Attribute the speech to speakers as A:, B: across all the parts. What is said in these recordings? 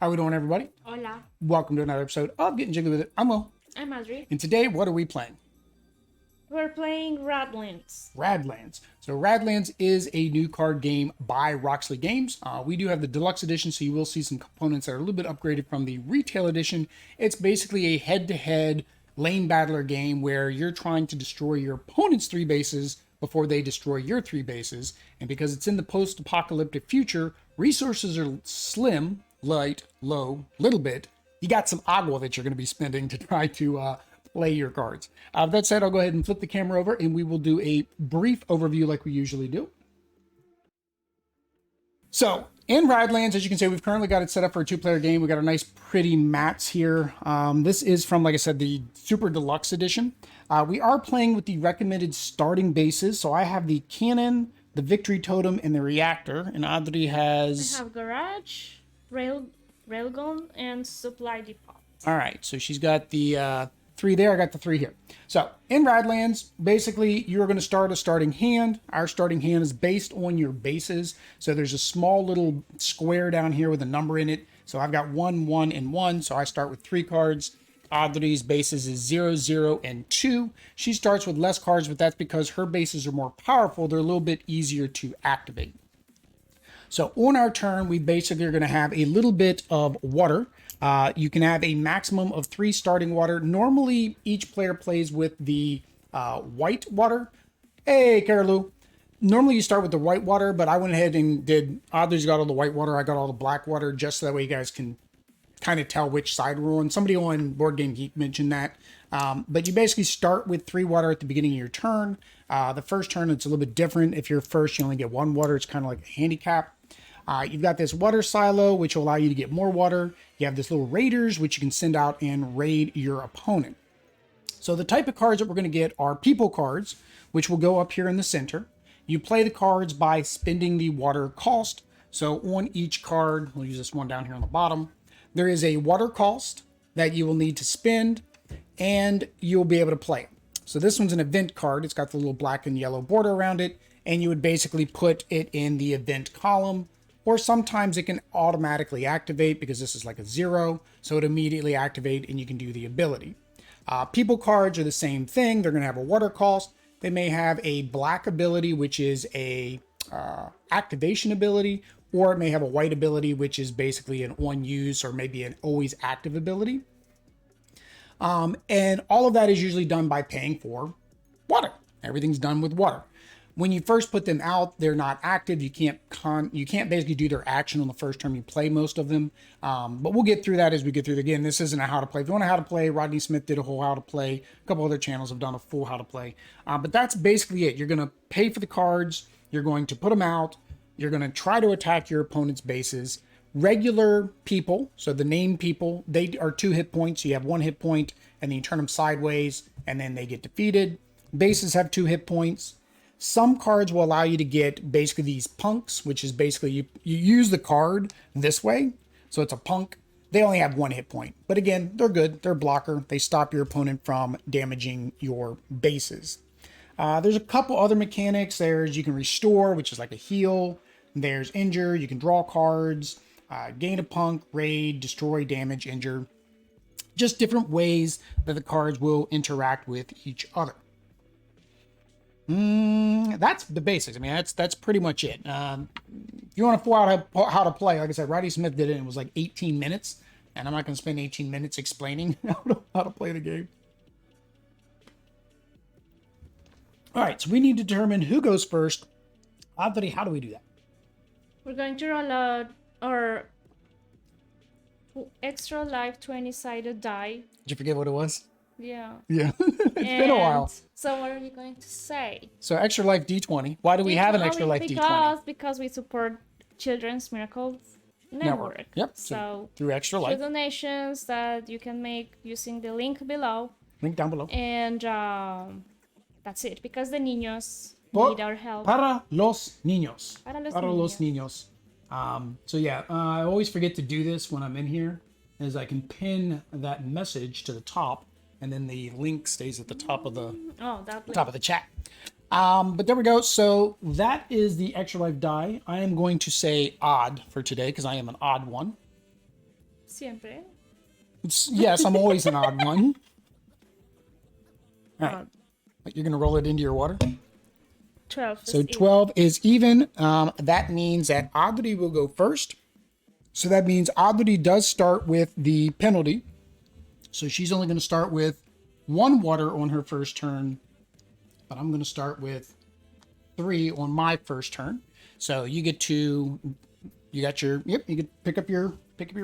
A: How we doing, everybody?
B: Hola,
A: Welcome to another episode of Getting Jiggly With It. I'm Will.
B: I'm Audrey.
A: And today, what are we playing?
B: We're playing Radlands.
A: Radlands. So Radlands is a new card game by Roxley Games. We do have the deluxe edition, so you will see some components that are a little bit upgraded from the retail edition. It's basically a head-to-head lane battler game where you're trying to destroy your opponent's 3 bases before they destroy your 3 bases. And because it's in the post-apocalyptic future, resources are slim, light, low, little bit. You got some agua that you're going to be spending to try to play your cards. That said, I'll go ahead and flip the camera over and we will do a brief overview like we usually do. So in Radlands, as you can see, we've currently got it set up for a 2-player game. We got a nice pretty mats here. This is from, like I said, the Super Deluxe Edition. We are playing with the recommended starting bases. So I have the cannon, the victory totem, and the reactor. And Audrey has...
B: I have garage, railgun, and supply depot.
A: All right, so she's got the 3 there. I got the 3 here. So in Radlands, basically, you're going to start a starting hand. Our starting hand is based on your bases. So there's a small little square down here with a number in it. So I've got 1, 1, and 1. So I start with 3 cards. Audrey's bases is 0, 0, and 2. She starts with less cards, but that's because her bases are more powerful. They're a little bit easier to activate. So on our turn, we basically are going to have a little bit of water. You can have a maximum of 3 starting water. Normally, each player plays with the white water. Hey, Carolou. Normally, you start with the white water, but I went ahead and did... Audrey's got all the white water. I got all the black water, just so that way you guys can kind of tell which side we're on. Somebody on Board Game Geek mentioned that. But you basically start with 3 water at the beginning of your turn. The first turn, it's a little bit different. If you're first, you only get 1 water. It's kind of like a handicap. You've got this water silo, which will allow you to get more water. You have this little raiders, which you can send out and raid your opponent. So the type of cards that we're going to get are people cards, which will go up here in the center. You play the cards by spending the water cost. So on each card, we'll use this one down here on the bottom, there is a water cost that you will need to spend, and you'll be able to play it. So this one's an event card. It's got the little black and yellow border around it, and you would basically put it in the event column. Or sometimes it can automatically activate because this is like a 0. So it immediately activate and you can do the ability. People cards are the same thing. They're going to have a water cost. They may have a black ability, which is a activation ability, or it may have a white ability, which is basically an on use or maybe an always active ability. And all of that is usually done by paying for water. Everything's done with water. When you first put them out, they're not active. You can't basically do their action on the first turn you play most of them. But we'll get through that as we get through. Again, this isn't a how to play. If you want to how to play, Rodney Smith did a whole how to play. A couple other channels have done a full how to play. But that's basically it. You're going to pay for the cards. You're going to put them out. You're going to try to attack your opponent's bases. Regular people, so the named people, they are 2 hit points. So you have 1 hit point, and then you turn them sideways, and then they get defeated. Bases have 2 hit points. Some cards will allow you to get basically these punks, which is basically you use the card this way. So it's a punk. They only have 1 hit point. But again, they're good. They're a blocker. They stop your opponent from damaging your bases. There's a couple other mechanics. There's you can restore, which is like a heal. There's injure. You can draw cards. Gain a punk, raid, destroy, damage, injure. Just different ways that the cards will interact with each other. That's the basics. I mean, that's pretty much it. If you want to pull out how to play, like I said, Rodney Smith did it, and it was like 18 minutes, and I'm not going to spend 18 minutes explaining how to play the game. All right, so we need to determine who goes first. Audrey, how do we do that?
B: We're going to roll out our extra life 20-sided die.
A: Did you forget what it was?
B: Yeah.
A: Yeah, it's been a while.
B: So what are you going to say?
A: So extra life D20. Why do we have an extra life D20?
B: Because we support Children's Miracle Network.
A: Yep.
B: So
A: through extra life.
B: Donations that you can make using the link below.
A: Link down below.
B: And that's it. Because the niños need our help.
A: Para los niños.
B: Para los
A: niños. So yeah, I always forget to do this when I'm in here, is I can pin that message to the top. And then the link stays at the top of the chat. But there we go. So that is the extra life die. I am going to say odd for today because I am an odd one.
B: Siempre.
A: Yes, I'm always an odd one. All right.
B: Odd.
A: You're going to roll it into your water.
B: 12
A: So
B: is
A: 12 is even. That means that Audrey will go first. So that means Audrey does start with the penalty. So she's only going to start with 1 water on her first turn. But I'm going to start with 3 on my first turn. So you get to, you got your, yep, you get pick up your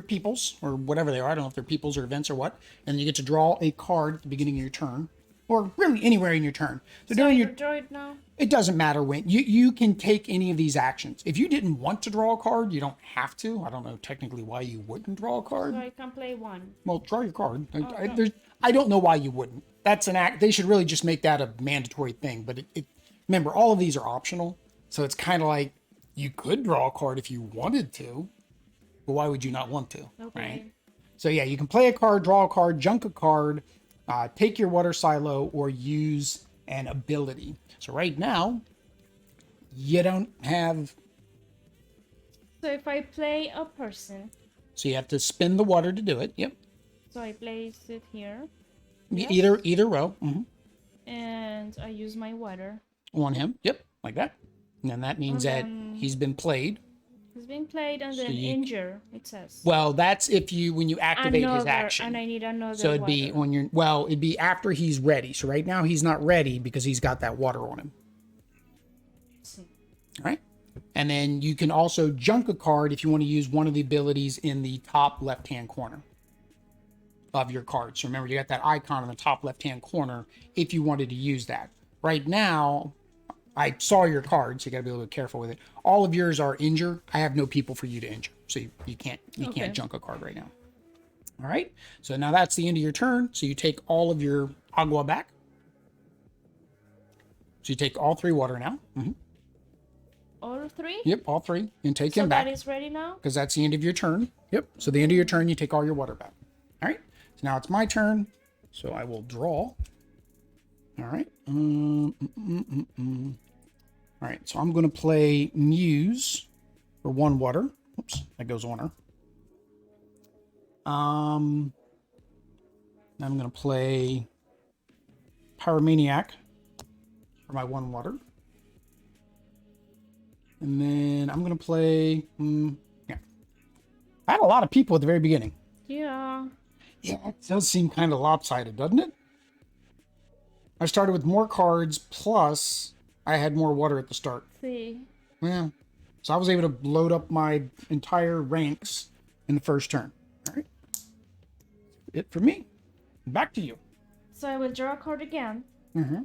A: peoples or whatever they are. I don't know if they're peoples or events or what. And you get to draw a card at the beginning of your turn, or really anywhere in your turn. So during your,
B: draw it now.
A: it doesn't matter when you can take any of these actions. If you didn't want to draw a card, you don't have to. I don't know technically why you wouldn't draw a card.
B: So I can play 1.
A: Well, draw your card.
B: No.
A: I don't know why you wouldn't. That's an act. They should really just make that a mandatory thing. But remember, all of these are optional. So it's kind of like you could draw a card if you wanted to, but why would you not want to?
B: Okay.
A: Right? So yeah, you can play a card, draw a card, junk a card, take your water silo, or use an ability. So right now, you don't have.
B: So if I play a person.
A: So you have to spin the water to do it. Yep.
B: So I place it here.
A: Either row. Mm-hmm.
B: And I use my water.
A: On him. Yep. Like that. And then that means that he's been played.
B: He's been played and then injure, it says.
A: Well, that's when you activate his action.
B: And I need another
A: So it'd be when it'd be after he's ready. So right now he's not ready because he's got that water on him. All right. And then you can also junk a card if you want to use one of the abilities in the top left-hand corner of your card. So remember, you got that icon in the top left-hand corner if you wanted to use that. Right now, I saw your card, so you got to be a little bit careful with it. All of yours are injure. I have no people for you to injure, so you can't junk a card right now. All right. So now that's the end of your turn. So you take all of your agua back. So you take all 3 water now. Mm-hmm.
B: All 3?
A: Yep, all 3, and take him back.
B: So that is ready now?
A: Because that's the end of your turn. Yep. So the end of your turn, you take all your water back. All right. So now it's my turn. So I will draw. All right. All right. So I'm going to play Muse for 1 water. Oops, that goes on her. I'm going to play Pyromaniac for my 1 water. And then I'm going to play... yeah. I had a lot of people at the very beginning.
B: Yeah.
A: Yeah, it does seem kind of lopsided, doesn't it? I started with more cards, plus I had more water at the start.
B: See.
A: Yeah. So I was able to load up my entire ranks in the first turn. All right. It for me. Back to you.
B: So I will draw a card again.
A: Mm-hmm.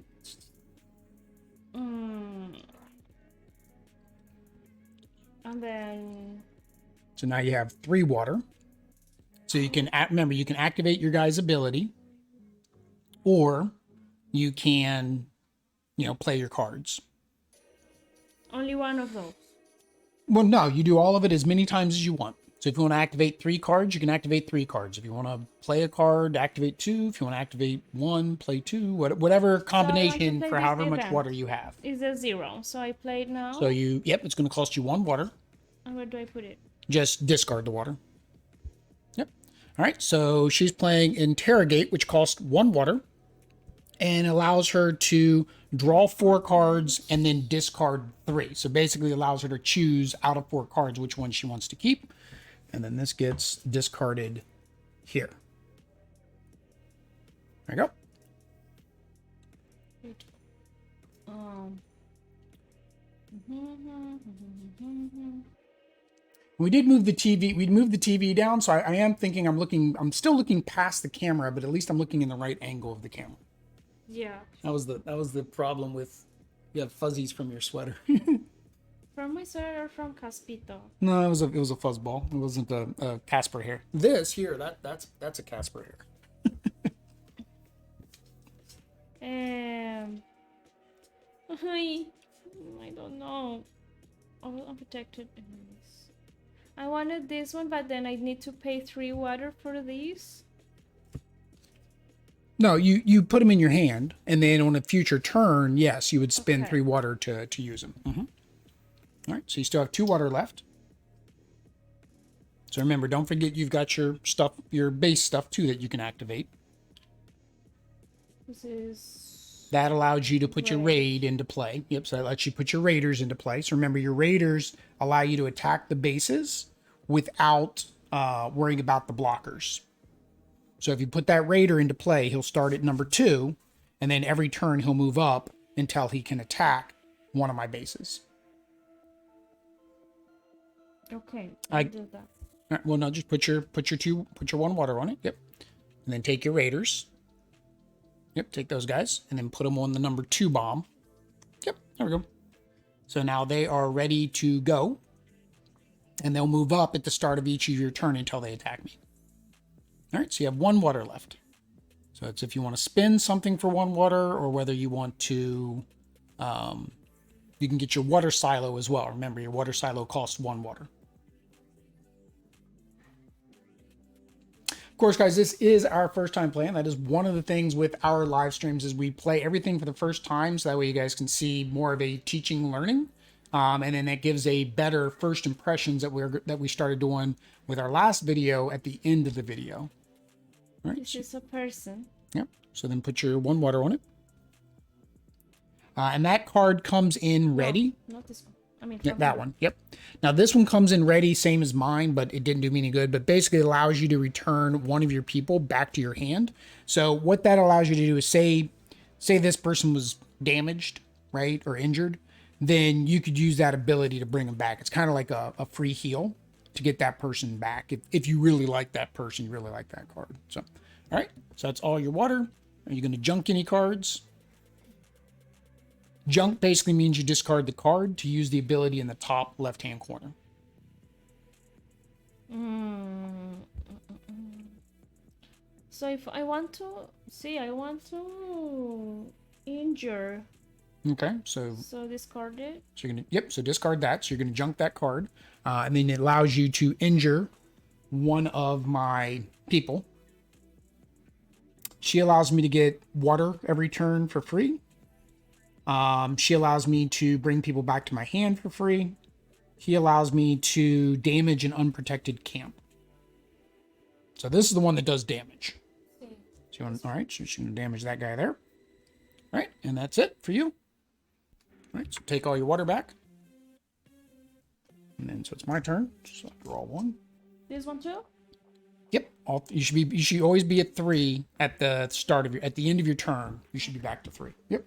B: And then...
A: So now you have 3 water. So you can, remember, you can activate your guy's ability. Or you can, play your cards.
B: Only one of those.
A: Well, no, you do all of it as many times as you want. So if you want to activate 3 cards, you can activate 3 cards. If you want to play a card, activate 2. If you want to activate 1, play 2. Whatever combination for however much water you have.
B: Is a 0. So I played now.
A: So it's going to cost you 1 water.
B: And where do I put it?
A: Just discard the water. Yep. All right. So she's playing Interrogate, which costs 1 water. And allows her to draw 4 cards and then discard 3. So basically allows her to choose out of 4 cards which one she wants to keep. And then this gets discarded here. There you go. We did move the TV. We moved the TV down, so I am thinking I'm still looking past the camera, but at least I'm looking in the right angle of the camera.
B: Yeah.
A: That was the problem with you have fuzzies from your sweater.
B: From my sweater or from Caspito?
A: No, it was a fuzzball. It wasn't a Casper hair. This here, that's a Casper hair.
B: I don't know. All unprotected enemies. I wanted this one, but then I need to pay 3 water for these.
A: No, you put them in your hand, and then on a future turn, yes, you would spend 3 water to use them. Mm-hmm. All right, so you still have 2 water left. So remember, don't forget you've got your stuff, your base stuff too that you can activate.
B: This is...
A: That allows you to put your
B: Right.
A: raid into play. Yep, so that lets you put your raiders into play. So remember, your raiders allow you to attack the bases without worrying about the blockers. So if you put that raider into play, he'll start at number 2, and then every turn he'll move up until he can attack one of my bases.
B: Okay, I'll do that.
A: All right, well, no, just put your 1 water on it. Yep, and then take your raiders. Yep, take those guys, and then put them on the number 2 bomb. Yep, there we go. So now they are ready to go, and they'll move up at the start of each of your turn until they attack me. All right, so you have 1 water left. So it's if you want to spend something for 1 water, or whether you want to, you can get your water silo as well. Remember, your water silo costs 1 water. Of course, guys, this is our first time playing. That is one of the things with our live streams is we play everything for the first time. So that way you guys can see more of a teaching learning. And then that gives a better first impressions that we started doing with our last video at the end of the video. All right.
B: This is a person.
A: Yep. So then put your 1 water on it. And that card comes in ready.
B: No, not this one. I mean,
A: Yeah, that one. Yep. Now this one comes in ready, same as mine, but it didn't do me any good. But basically, it allows you to return one of your people back to your hand. So what that allows you to do is say this person was damaged, right, or injured, then you could use that ability to bring them back. It's kind of like a free heal to get that person back. If you really like that person, you really like that card. So, all right. So that's all your water. Are you going to junk any cards? Junk basically means you discard the card to use the ability in the top left-hand corner.
B: So if I want to I want to injure.
A: Okay, so
B: Discard it.
A: So you're gonna so discard that. So you're gonna junk that card, and then it allows you to injure one of my people. She allows me to get water every turn for free. She allows me to bring people back to my hand for free. He allows me to damage an unprotected camp. So this is the one that does damage. So all right, so she's going to damage that guy there. All right, and that's it for you. All right, so take all your water back. And then, so it's my turn. So I draw 1.
B: This one too?
A: Yep, you should always be at 3 at the start of at the end of your turn. You should be back to 3. Yep.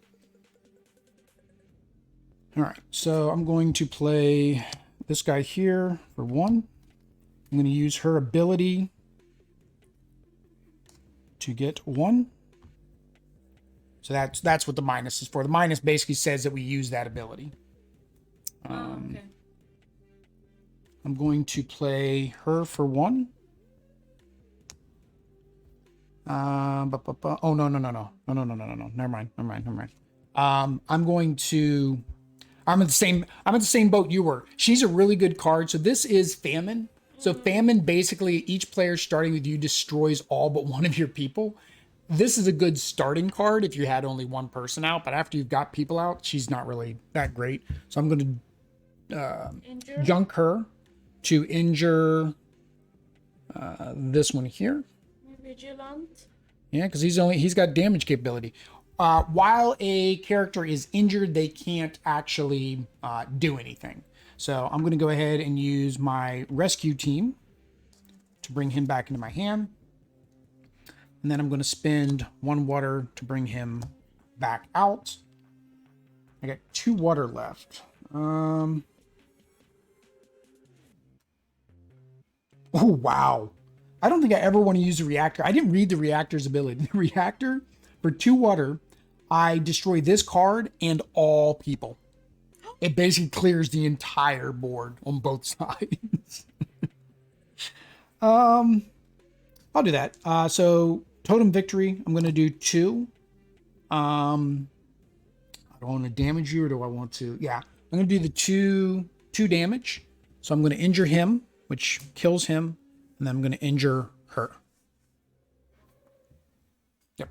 A: All right, so I'm going to play this guy here for 1. I'm going to use her ability to get 1. So that's what the minus is for. The minus basically says that we use that ability.
B: Okay.
A: I'm going to play her for 1. Oh no. Never mind. I'm in the same boat you were. She's a really good card. So this is Famine. So Famine, basically each player starting with you destroys all but one of your people. This is a good starting card if you had only one person out, but after you've got people out, she's not really that great. So I'm going to junk her to injure this one here.
B: Vigilant.
A: Yeah, because he's got damage capability. While a character is injured, they can't actually do anything. So I'm going to go ahead and use my rescue team to bring him back into my hand. And then I'm going to spend 1 water to bring him back out. I got 2 water left. Oh, wow. I don't think I ever want to use the reactor. I didn't read the reactor's ability. The reactor, for 2 water, I destroy this card and all people. It basically clears the entire board on both sides. I'll do that. So totem victory, I'm going to do 2. I don't want to damage you, or do I want to? Yeah, I'm going to do the 2 damage. So I'm going to injure him, which kills him, and then I'm going to injure her. Yep.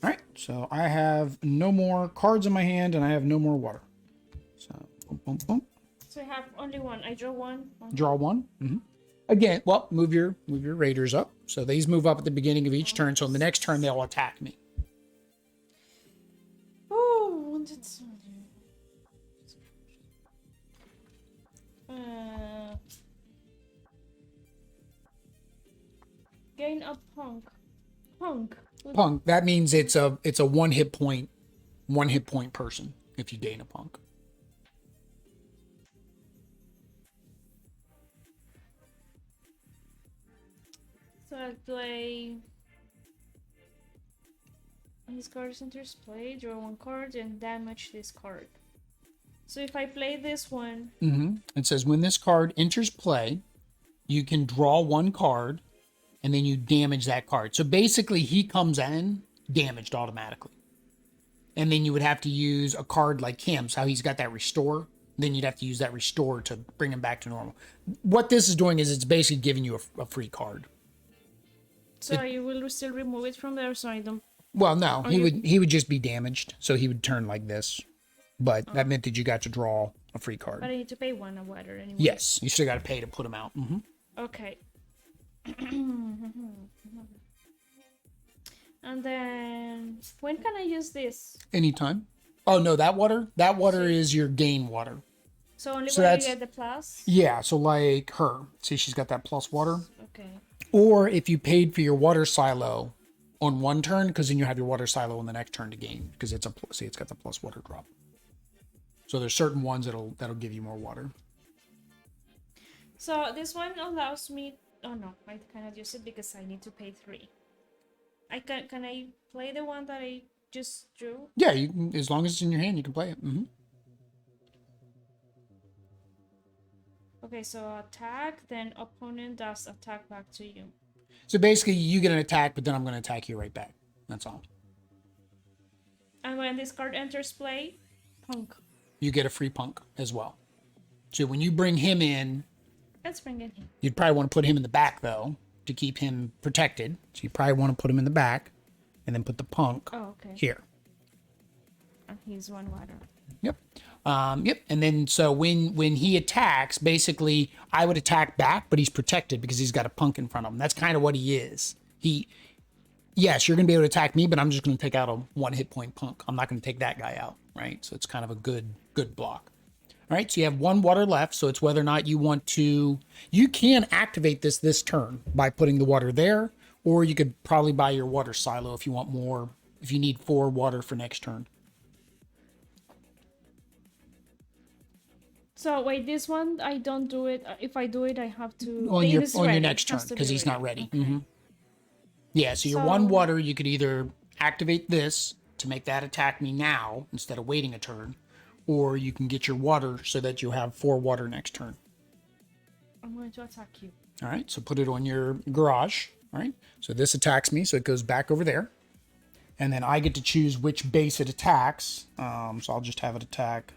A: All right, so I have no more cards in my hand, and I have no more water. So, boom, boom, boom.
B: So I have only 1. I draw 1.
A: Draw 1. Mm-hmm. Again, well, move your raiders up. So these move up at the beginning of each turn. So in the next turn, they'll attack me.
B: Oh, wanted some. Gain a punk.
A: Punk. That means it's a 1 hit point person if you gain a punk.
B: So I play. This card enters play, draw 1 card, and damage this card. So if I play this one.
A: It says when this card enters play, you can draw 1 card, and then you damage that card. So basically, he comes in damaged automatically. And then you would have to use a card like him, so how he's got that restore. Then you'd have to use that restore to bring him back to normal. What this is doing is it's basically giving you a free card.
B: So you will still remove it from there, so I don't.
A: Well, no, he would just be damaged, so he would turn like this. But that meant that you got to draw a free card.
B: But I need to pay 1 a water anyway.
A: Yes, you still got to pay to put him out.
B: Okay. And then when can I use this?
A: Anytime. Oh no, that water is your gain water.
B: So only
A: So
B: when
A: that's-
B: you get the plus?
A: Yeah, so like her. See, she's got that plus water.
B: Okay.
A: Or if you paid for your water silo on 1 turn, because then you have your water silo on the next turn to gain, because it's got the plus water drop. So there's certain ones that'll give you more water.
B: So this one allows me. Oh no, I cannot use it because I need to pay 3. Can I play the one that I just drew?
A: Yeah, you can, as long as it's in your hand, you can play it.
B: Okay, so attack, then opponent does attack back to you.
A: So basically, you get an attack, but then I'm going to attack you right back. That's all.
B: And when this card enters play, punk.
A: You get a free punk as well. So when you bring him in,
B: Let's bring it in.
A: you'd probably want to put him in the back, though, to keep him protected. So you probably want to put him in the back and then put the punk here.
B: And he's 1 water.
A: Yep. Yep. And then so when he attacks, basically, I would attack back, but he's protected because he's got a punk in front of him. That's kind of what he is. Yes, you're going to be able to attack me, but I'm just going to take out a 1 hit point punk. I'm not going to take that guy out, right? So it's kind of a good block. All right, so you have 1 water left, so it's whether or not you want to. You can activate this turn by putting the water there, or you could probably buy your water silo if you want more. If you need 4 water for next turn.
B: So wait, this one I don't do it. If I do it, I have to
A: on your next turn because he's not ready.
B: Okay.
A: Yeah, so your 1 water, you could either activate this to make that attack me now instead of waiting a turn, or you can get your water so that you have 4 water next turn.
B: I'm going to attack you.
A: All right, so put it on your garage. All right, so this attacks me, so it goes back over there. And then I get to choose which base it attacks. So I'll just have it attack.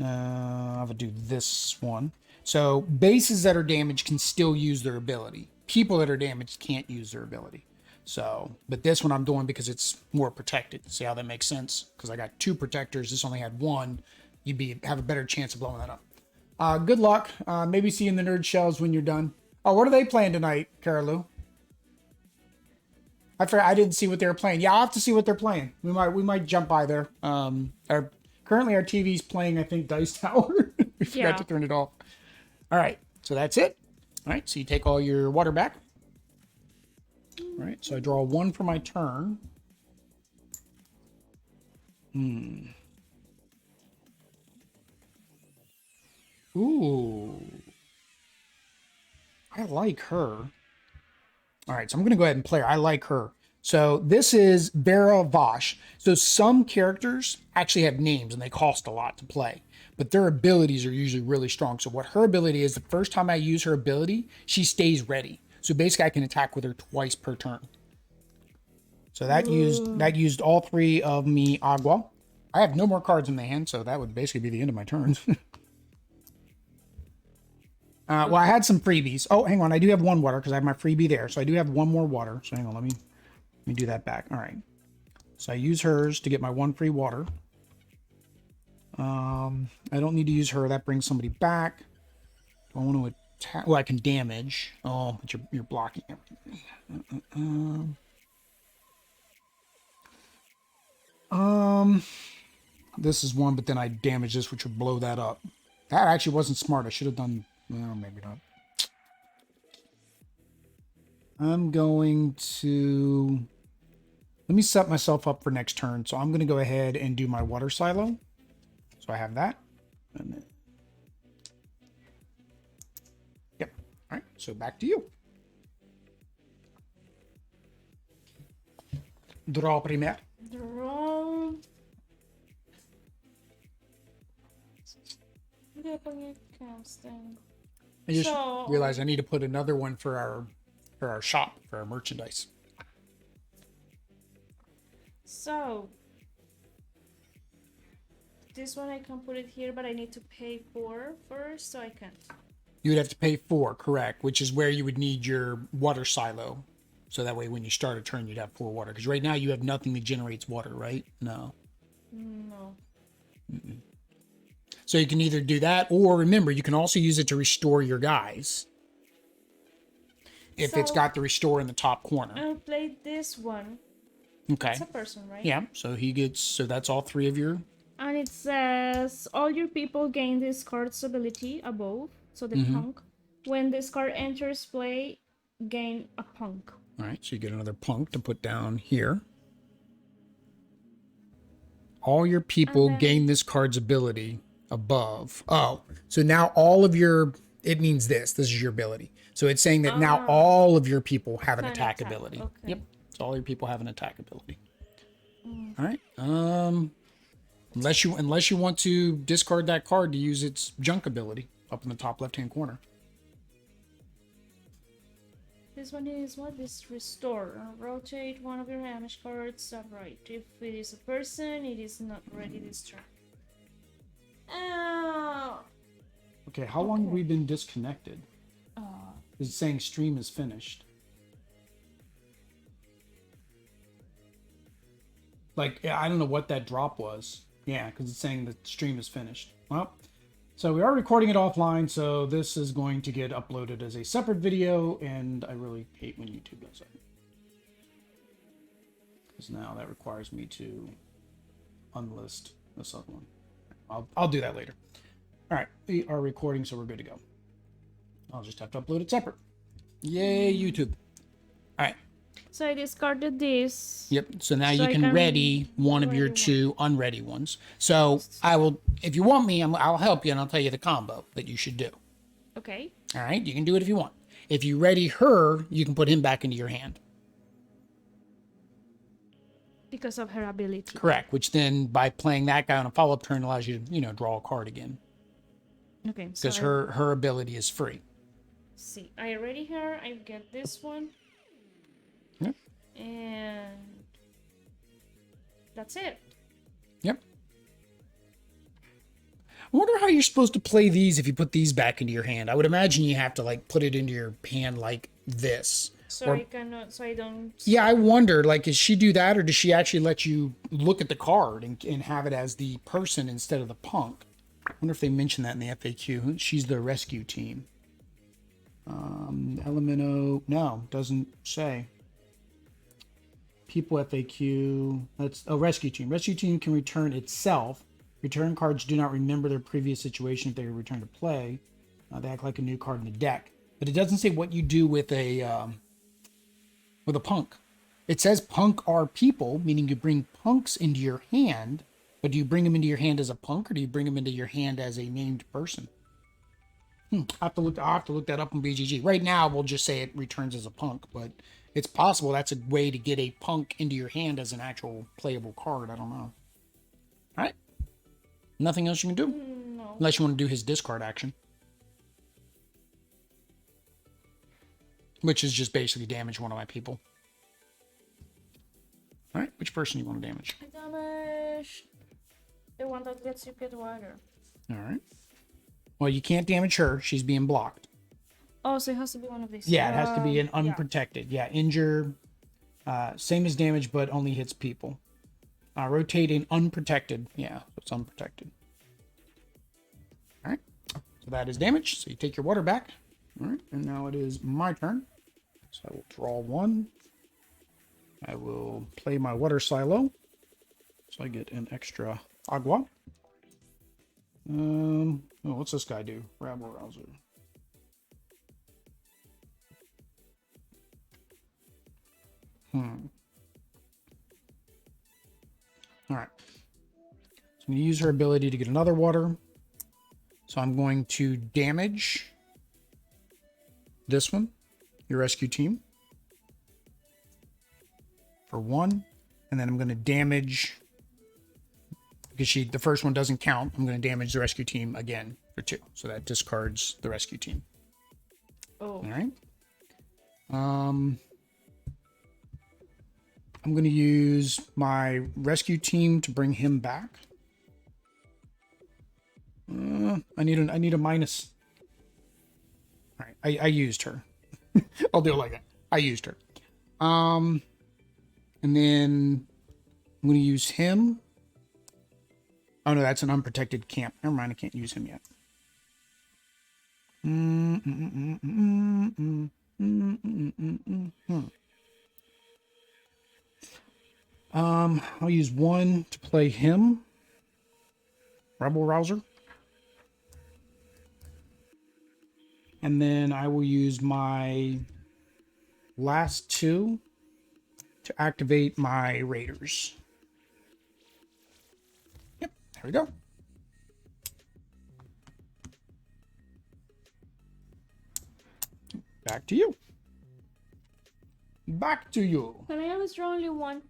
A: I would do this one. So bases that are damaged can still use their ability. People that are damaged can't use their ability. So, but this one I'm doing because it's more protected. See how that makes sense? Because I got 2 protectors. This only had 1. You'd have a better chance of blowing that up. Good luck. Maybe see you in the nerd shells when you're done. Oh, what are they playing tonight, Carolou? I didn't see what they were playing. Yeah, I'll have to see what they're playing. We might jump by there. Currently our TV's playing, I think, Dice Tower. We forgot to turn it off. All right, so that's it. All right, so you take all your water back. All right, so I draw 1 for my turn. Ooh. I like her. All right, so I'm going to go ahead and play her. I like her. So this is Vera Vosh. So some characters actually have names and they cost a lot to play, but their abilities are usually really strong. So what her ability is, the first time I use her ability, she stays ready. So basically I can attack with her twice per turn. So that used all 3 of me agua. I have no more cards in my hand, so that would basically be the end of my turns. Well, I had some freebies. Oh, hang on. I do have 1 water because I have my freebie there. So I do have 1 more water. So hang on. Let me do that back. All right. So I use hers to get my 1 free water. I don't need to use her. That brings somebody back. Do I want to Well, I can damage. Oh, but you're blocking everything. This is one, but then I damage this, which would blow that up. That actually wasn't smart. I should have done. Well, maybe not. I'm going to. Let me set myself up for next turn. So I'm going to go ahead and do my water silo. So I have that. And then, yep. All right. So back to you. Draw primaire.
B: Draw. Then.
A: I just realized I need to put another one for our shop, for our merchandise.
B: So this one I can put it here, but I need to pay 4 first, so I can't.
A: You would have to pay 4, correct, which is where you would need your water silo. So that way when you start a turn, you'd have 4 water. Because right now you have nothing that generates water, right? No.
B: No.
A: Mm-mm. So you can either do that, or remember, you can also use it to restore your guys. If it's got the restore in the top corner.
B: I'll play this one.
A: Okay.
B: It's a person, right?
A: Yeah, so he gets, so that's all 3 of your.
B: And it says, all your people gain this card's ability above, so the punk. When this card enters play, gain a punk.
A: All right, so you get another punk to put down here. All your people gain this card's ability above. Oh, so now all of your, it means this is your ability. So it's saying that now all of your people have an attack ability.
B: Okay.
A: Yep. So all your people have an attack ability. All right. Unless you want to discard that card to use its junk ability up in the top left-hand corner.
B: This one is what? This restore. Rotate one of your damage cards upright. If it is a person, it is not ready this turn.
A: Okay, how long have we been disconnected? It's saying stream is finished. Like, I don't know what that drop was. Yeah, because it's saying the stream is finished. Well, so we are recording it offline, so this is going to get uploaded as a separate video, and I really hate when YouTube does that. Because now that requires me to unlist this other one. I'll do that later. All right, we are recording, so we're good to go. I'll just have to upload it separate. Yay, YouTube. All right.
B: So I discarded this.
A: Yep. So now you can ready one of your 2 unready ones. So I will, if you want me, I'll help you and I'll tell you the combo that you should do.
B: Okay.
A: All right. You can do it if you want. If you ready her, you can put him back into your hand.
B: Because of her ability.
A: Correct. Which then by playing that guy on a follow-up turn allows you to, draw a card again.
B: Okay.
A: Because her ability is free.
B: See, I ready her. I get this one.
A: Yep.
B: And that's it.
A: Yep. I wonder how you're supposed to play these if you put these back into your hand. I would imagine you have to like put it into your hand like this.
B: So I cannot. So I don't.
A: Yeah, I wonder. Like, does she do that, or does she actually let you look at the card and have it as the person instead of the punk? I wonder if they mention that in the FAQ. She's the rescue team. Elemento. No, doesn't say. People FAQ. That's a rescue team. Rescue team can return itself. Return cards do not remember their previous situation if they are returned to play. They act like a new card in the deck. But it doesn't say what you do with a punk. It says punk are people, meaning you bring punks into your hand. But do you bring them into your hand as a punk, or do you bring them into your hand as a named person? I'll have to look that up on BGG. Right now, we'll just say it returns as a punk, but it's possible that's a way to get a punk into your hand as an actual playable card. I don't know. All right. Nothing else you can do?
B: No.
A: Unless you want to do his discard action. Which is just basically damage one of my people. All right. Which person do you want to damage?
B: I damage the one that lets you get water.
A: All right. Well, you can't damage her. She's being blocked.
B: Oh, so it has to be one of these.
A: Yeah, it has to be an unprotected. Yeah, injure. Same as damage, but only hits people. Rotating unprotected. Yeah, it's unprotected. All right. So that is damage. So you take your water back. All right, and now it is my turn. So I will draw one. I will play my water silo. So I get an extra agua. Oh, what's this guy do? Rabble rouser. All right. So I'm going to use her ability to get another water. So I'm going to damage this one, your rescue team, for 1. And then I'm going to damage, because the first one doesn't count, I'm going to damage the rescue team again for 2. So that discards the rescue team.
B: Oh.
A: All right. I'm going to use my rescue team to bring him back. I need a minus. All right, I used her. I'll do it like that. I used her. And then I'm going to use him. Oh no, that's an unprotected camp. Never mind, I can't use him yet. I'll use 1 to play him. Rebel Rouser. And then I will use my last 2 to activate my Raiders. Yep, there we go. Back to you. Back to you.
B: Can I always draw only 1?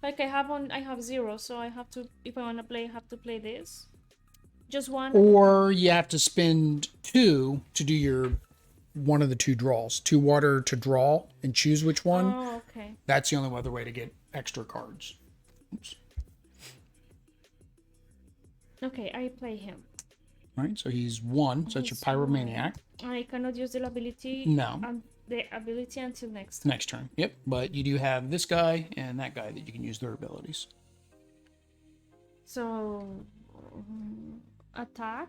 B: Like I have 0, so I have to, if I want to play, I have to play this. Just 1.
A: Or you have to spend 2 to do your one of the 2 draws. 2 water to draw and choose which one.
B: Oh, okay.
A: That's the only other way to get extra cards. Oops.
B: Okay, I play him.
A: All right, so he's 1. So that's your Pyromaniac.
B: I cannot use the ability.
A: No.
B: The ability until next turn.
A: Next turn. Yep, but you do have this guy and that guy that you can use their abilities.
B: So, attack.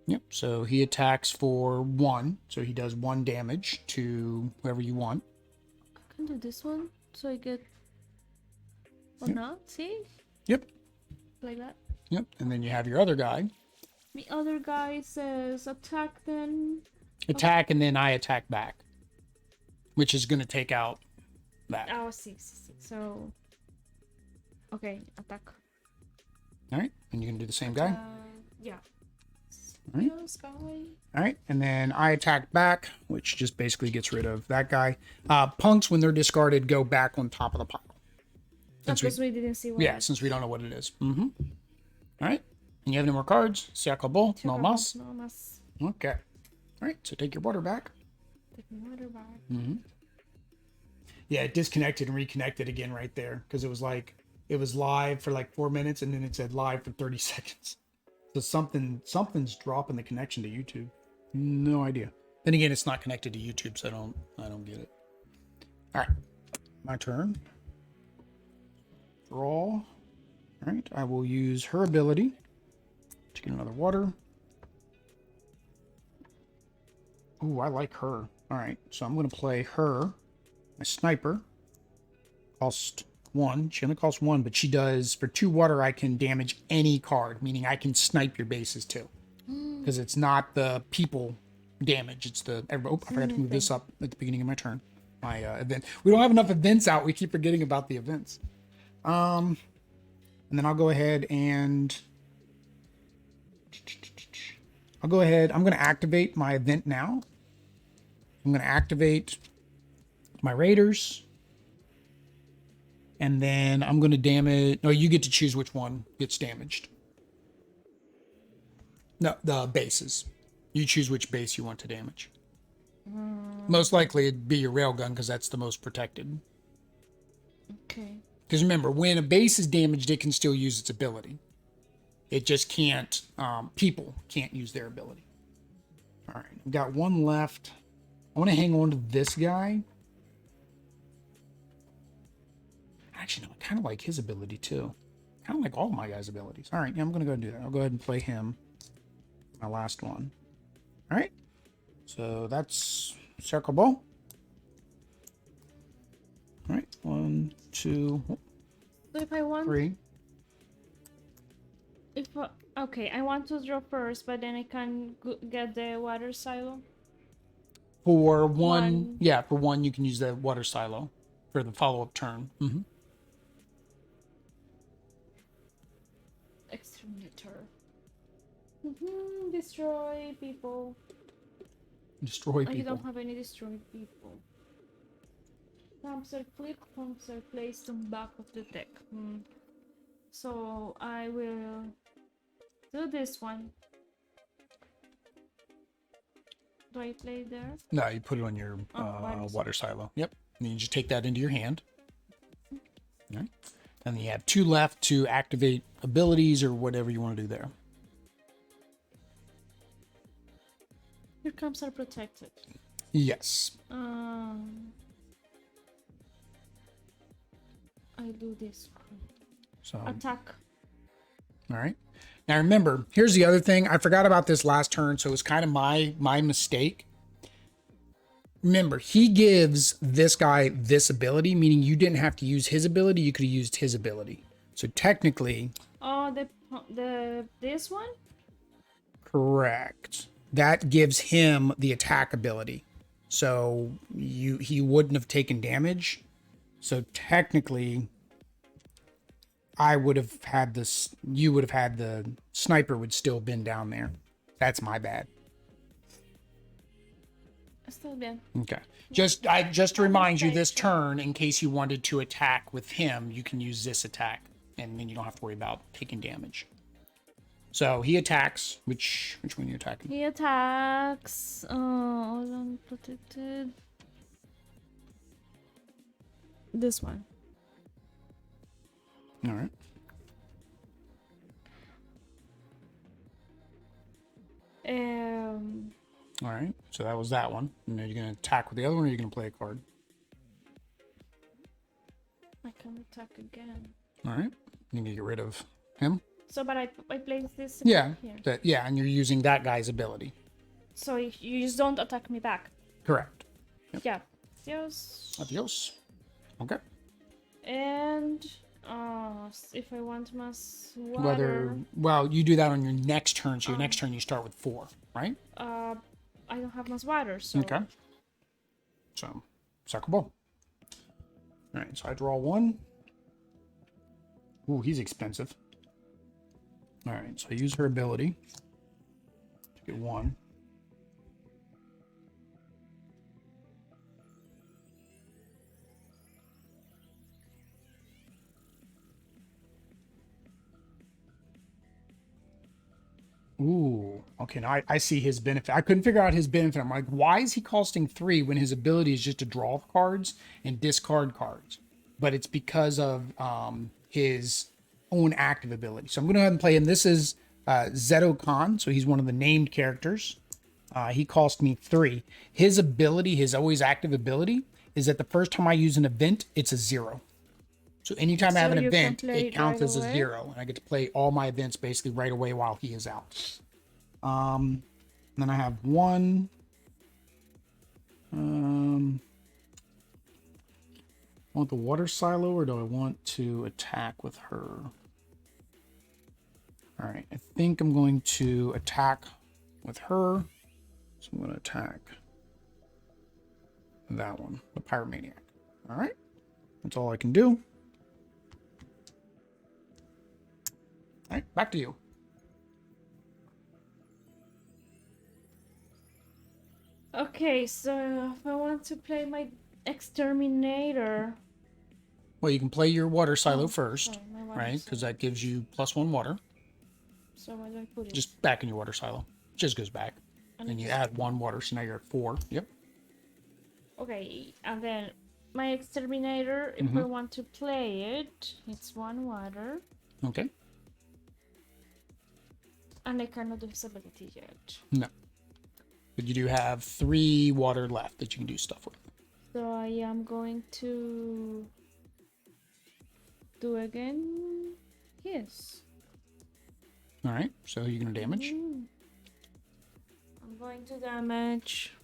A: Yep, so he attacks for 1. So he does 1 damage to whoever you want.
B: I can do this one, so I get... Or not, see?
A: Yep.
B: Like that.
A: Yep, and then you have your other guy.
B: The other guy says attack then...
A: Attack, and then I attack back. Which is going to take out that.
B: Oh, see. So... Okay, attack.
A: Alright, and you're going to do the same guy?
B: Yeah.
A: All right.
B: Yes, guy.
A: All right, and then I attack back, which just basically gets rid of that guy. Punks, when they're discarded, go back on top of the pile.
B: Because we didn't see what.
A: Yeah, since we don't know what it is. All right, and you have no more cards. Se acabó. No más.
B: No más.
A: Okay. All right, so take your water back.
B: Take my water back.
A: Yeah, it disconnected and reconnected again right there because it was like it was live for like 4 minutes and then it said live for 30 seconds. So something's dropping the connection to YouTube. No idea. Then again, it's not connected to YouTube, so I don't get it. All right, my turn. Draw. All right, I will use her ability to get another water. Ooh, I like her. All right, so I'm going to play her. My sniper. Cost 1. She only costs 1, but she does, for 2 water, I can damage any card, meaning I can snipe your bases too. Because it's not the people damage, it's the... Oh, I forgot to move this up at the beginning of my turn. My event. We don't have enough events out. We keep forgetting about the events. And then I'll go ahead and... I'm going to activate my event now. I'm going to activate my Raiders. And then I'm going to damage... No, you get to choose which one gets damaged. No, the bases. You choose which base you want to damage. Most likely it'd be your railgun because that's the most protected.
B: Okay.
A: Because remember, when a base is damaged, it can still use its ability. It just can't... people can't use their ability. All right, I've got 1 left. I want to hang on to this guy. Actually, no, I kind of like his ability too. Kind of like all my guys' abilities. All right, yeah, I'm going to go and do that. I'll go ahead and play him. My last one. All right. So that's circle ball. All right, 1, 2,
B: So if I want,
A: 3.
B: okay, I want to draw first, but then I can get the water silo.
A: For one,
B: One.
A: yeah, for one, you can use the water silo for the follow-up turn.
B: Exterminator. Destroy people.
A: Destroy
B: I
A: people.
B: don't have any destroyed people. Camps are flipped, camps are placed on back of the deck. So I will do this one. Do I play there?
A: No, you put it on your water silo. Yep. And you just take that into your hand. All right. And then you have 2 left to activate abilities or whatever you want to do there.
B: Your camps are protected.
A: Yes.
B: I do this.
A: So
B: Attack.
A: all right. Now remember, here's the other thing. I forgot about this last turn, so it's kind of my mistake. Remember, he gives this guy this ability, meaning you didn't have to use his ability. You could have used his ability. So technically,
B: Oh, this one?
A: correct. That gives him the attack ability. So he wouldn't have taken damage. So technically, I would have had this. You would have had the sniper would still been down there. That's my bad.
B: Still bien.
A: Okay. Just to remind you, this turn, in case you wanted to attack with him, you can use this attack, and then you don't have to worry about taking damage. So he attacks. Which one are you attacking?
B: He attacks. Oh, unprotected. This one.
A: All right. All right. So that was that one. And then you're gonna attack with the other one, or you're gonna play a card.
B: I can attack again.
A: All right. You can get rid of him.
B: So, but I place this
A: Yeah.
B: here.
A: Yeah, and you're using that guy's ability.
B: So you just don't attack me back.
A: Correct.
B: Yep. Yeah. Adios.
A: Adios. Okay.
B: And if I want mass water,
A: Well, you do that on your next turn. So your next turn you start with 4, right?
B: I don't have mass water, so
A: Okay. So, sucker ball. All right, so I draw 1. Ooh, he's expensive. All right, so I use her ability to get 1. Ooh, okay, now I see his benefit. I couldn't figure out his benefit. I'm like, why is he costing 3 when his ability is just to draw cards and discard cards? But it's because of his own active ability. So I'm going to go ahead and play him. This is Zeto Khan, so he's one of the named characters. He cost me 3. His ability, his always active ability, is that the first time I use an event, it's a 0. So anytime I have an event, it counts as a 0, and I get to play all my events basically right away while he is out. Then I have 1. I want the water silo, or do I want to attack with her? All right, I think I'm going to attack with her. So I'm going to attack that one, the Pyromaniac. All right, that's all I can do. All right, back to you.
B: Okay, so if I want to play my exterminator,
A: Well, you can play your water silo first,
B: sorry, my water
A: right?
B: silo.
A: Because that gives you +1 water.
B: So where do I put it?
A: Just back in your water silo. Just goes back. And you add 1 water, so now you're at 4. Yep.
B: Okay, and then my exterminator, if I want to play it, it's 1 water.
A: Okay.
B: And I cannot do his ability yet.
A: No. But you do have 3 water left that you can do stuff with.
B: So I am going to do again. Yes.
A: All right. So you're going to damage.
B: I'm going to damage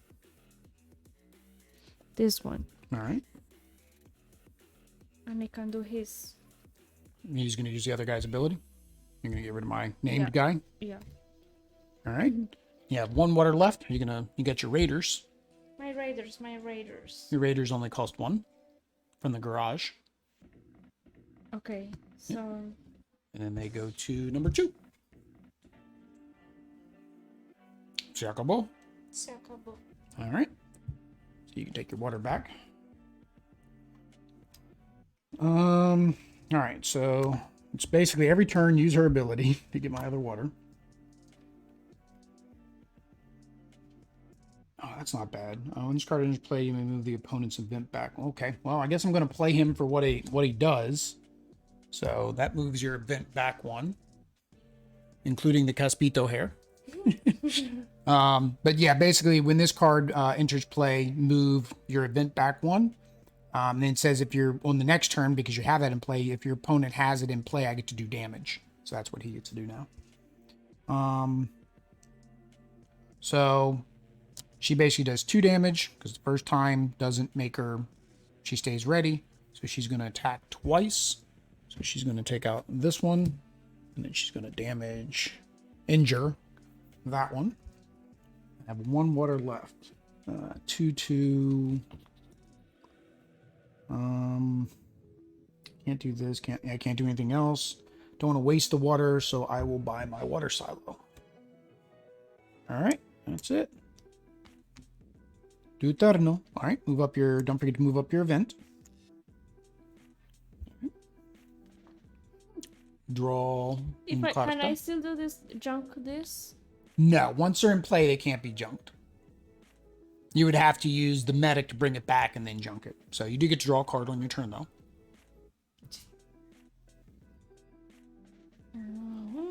B: this one.
A: All right.
B: And I can do his.
A: He's going to use the other guy's ability. You're going to get rid of my named guy.
B: Yeah.
A: All right. You have 1 water left. You got your raiders.
B: My raiders, my raiders.
A: Your raiders only cost 1 from the garage.
B: Okay, so.
A: And then they go to number 2. Se acabó.
B: Se acabó.
A: All right. So you can take your water back. All right. So it's basically every turn use her ability to get my other water. Oh, that's not bad. When this card enters play, you may move the opponent's event back. Okay. Well, I guess I'm going to play him for what he does. So that moves your event back 1, including the Caspito hair. But yeah, basically when this card enters play, move your event back 1. And then it says if you're on the next turn, because you have that in play, if your opponent has it in play, I get to do damage. So that's what he gets to do now. So she basically does 2 damage because the first time doesn't make her, she stays ready. So she's going to attack twice. So she's going to take out this one, and then she's going to injure that one. I have 1 water left. 2. Can't do this. I can't do anything else. Don't want to waste the water, so I will buy my water silo. All right, that's it. Do turno. All right, move up your. Don't forget to move up your event. Draw.
B: Can I still do this? Junk this?
A: No, once they're in play, they can't be junked. You would have to use the medic to bring it back and then junk it. So you do get to draw a card on your turn, though.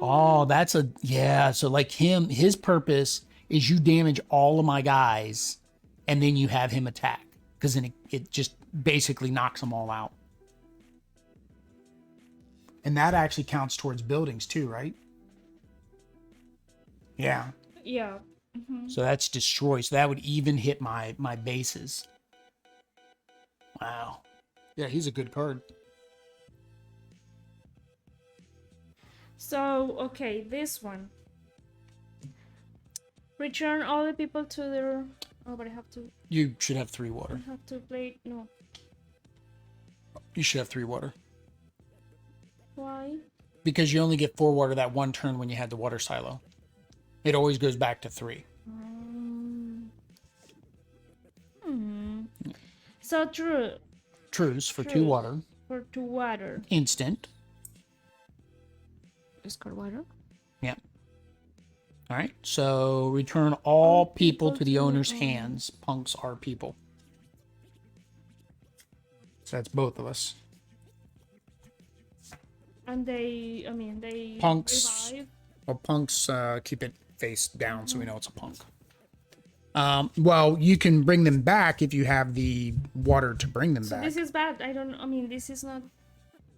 A: Oh, that's a... Yeah, so like his purpose is you damage all of my guys, and then you have him attack. Because then it just basically knocks them all out. And that actually counts towards buildings, too, right? Yeah.
B: Yeah. Mm-hmm.
A: So that's destroy. So that would even hit my bases. Wow. Yeah, he's a good card.
B: So, okay, this one. Return all the people to their... Oh, but I have to...
A: You should have 3 water.
B: I have to play... No.
A: You should have 3 water.
B: Why?
A: Because you only get 4 water that one turn when you had the water silo. It always goes back to 3.
B: So true.
A: Truce for 2 water.
B: For 2 water.
A: Instant.
B: Discard water.
A: Yep. All right. So return all people to the owner's hands. Punks are people. So that's both of us.
B: And they
A: punks
B: revive.
A: Well, punks keep it face down so we know it's a punk. Well, you can bring them back if you have the water to bring them back.
B: This is bad. This is not...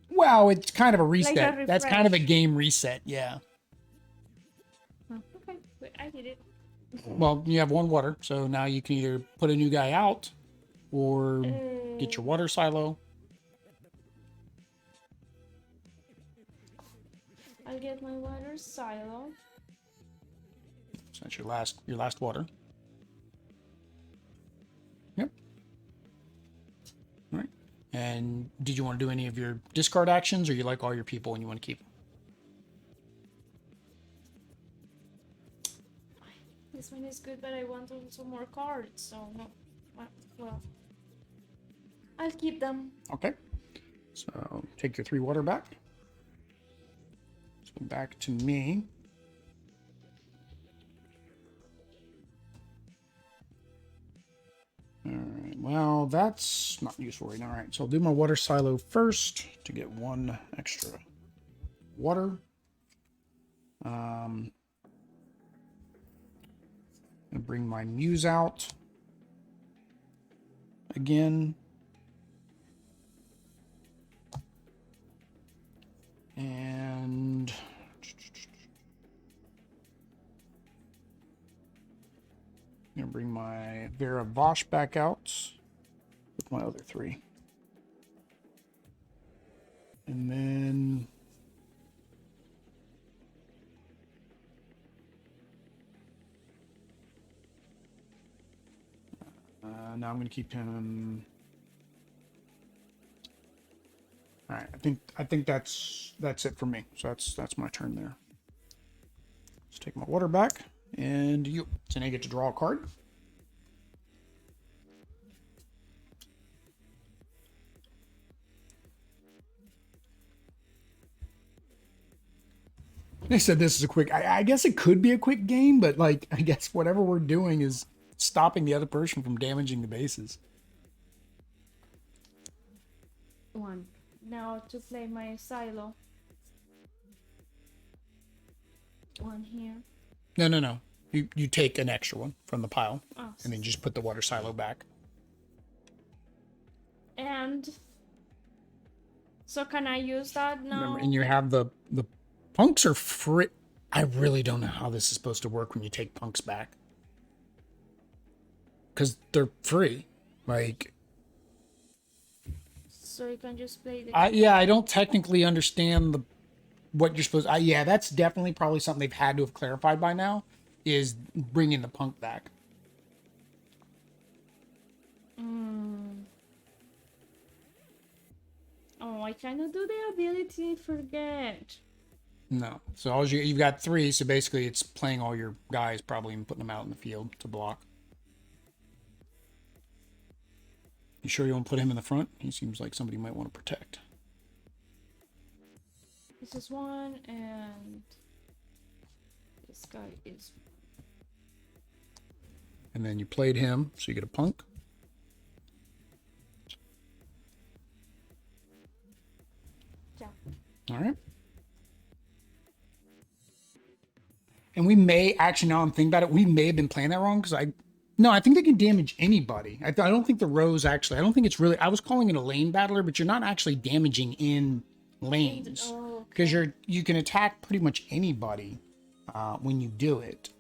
A: Well, it's kind of a reset.
B: Like a
A: That's kind of a game reset, yeah.
B: Oh, okay, wait, I did it.
A: Well, you have 1 water, so now you can either put a new guy out or get your water silo.
B: I'll get my water silo.
A: So that's your last water. Yep. All right. And did you want to do any of your discard actions, or you like all your people and you want to keep them?
B: This one is good, but I want some more cards, so no. Well, I'll keep them.
A: Okay. So take your 3 water back. So back to me. All right. Well, that's not useful right now. All right. So I'll do my water silo first to get 1 extra water. I'm gonna bring my muse out again. And I'm gonna bring my Vera Vosh back out. with my other 3. And then now I'm going to keep him. All right, I think that's it for me. So that's my turn there. Let's take my water back, and you. So now you get to draw a card. They said this is a quick. I guess it could be a quick game, but like I guess whatever we're doing is stopping the other person from damaging the bases.
B: 1. Now to play my silo. 1 here.
A: No. You take an extra one from the pile,
B: Oh,
A: and then just put the water silo back.
B: and so can I use that now?
A: Remember, and you have the punks are free. I really don't know how this is supposed to work when you take punks back, because they're free. Like,
B: so you can just play the.
A: yeah, I don't technically understand what you're supposed. Yeah, that's definitely probably something they've had to have clarified by now. Is bringing the punk back.
B: Oh, I cannot do the ability. Forget.
A: No. So all you've got 3. So basically, it's playing all your guys probably and putting them out in the field to block. You sure you want to put him in the front? He seems like somebody you might want to protect.
B: This is 1, and this guy is.
A: And then you played him, so you get a punk.
B: Yeah.
A: All right. And we may, actually, now I'm thinking about it, we may have been playing that wrong, because I think they can damage anybody. I don't think the rows actually, I don't think it's really, I was calling it a lane battler, but you're not actually damaging in lanes. Because you can attack pretty much anybody when you do it,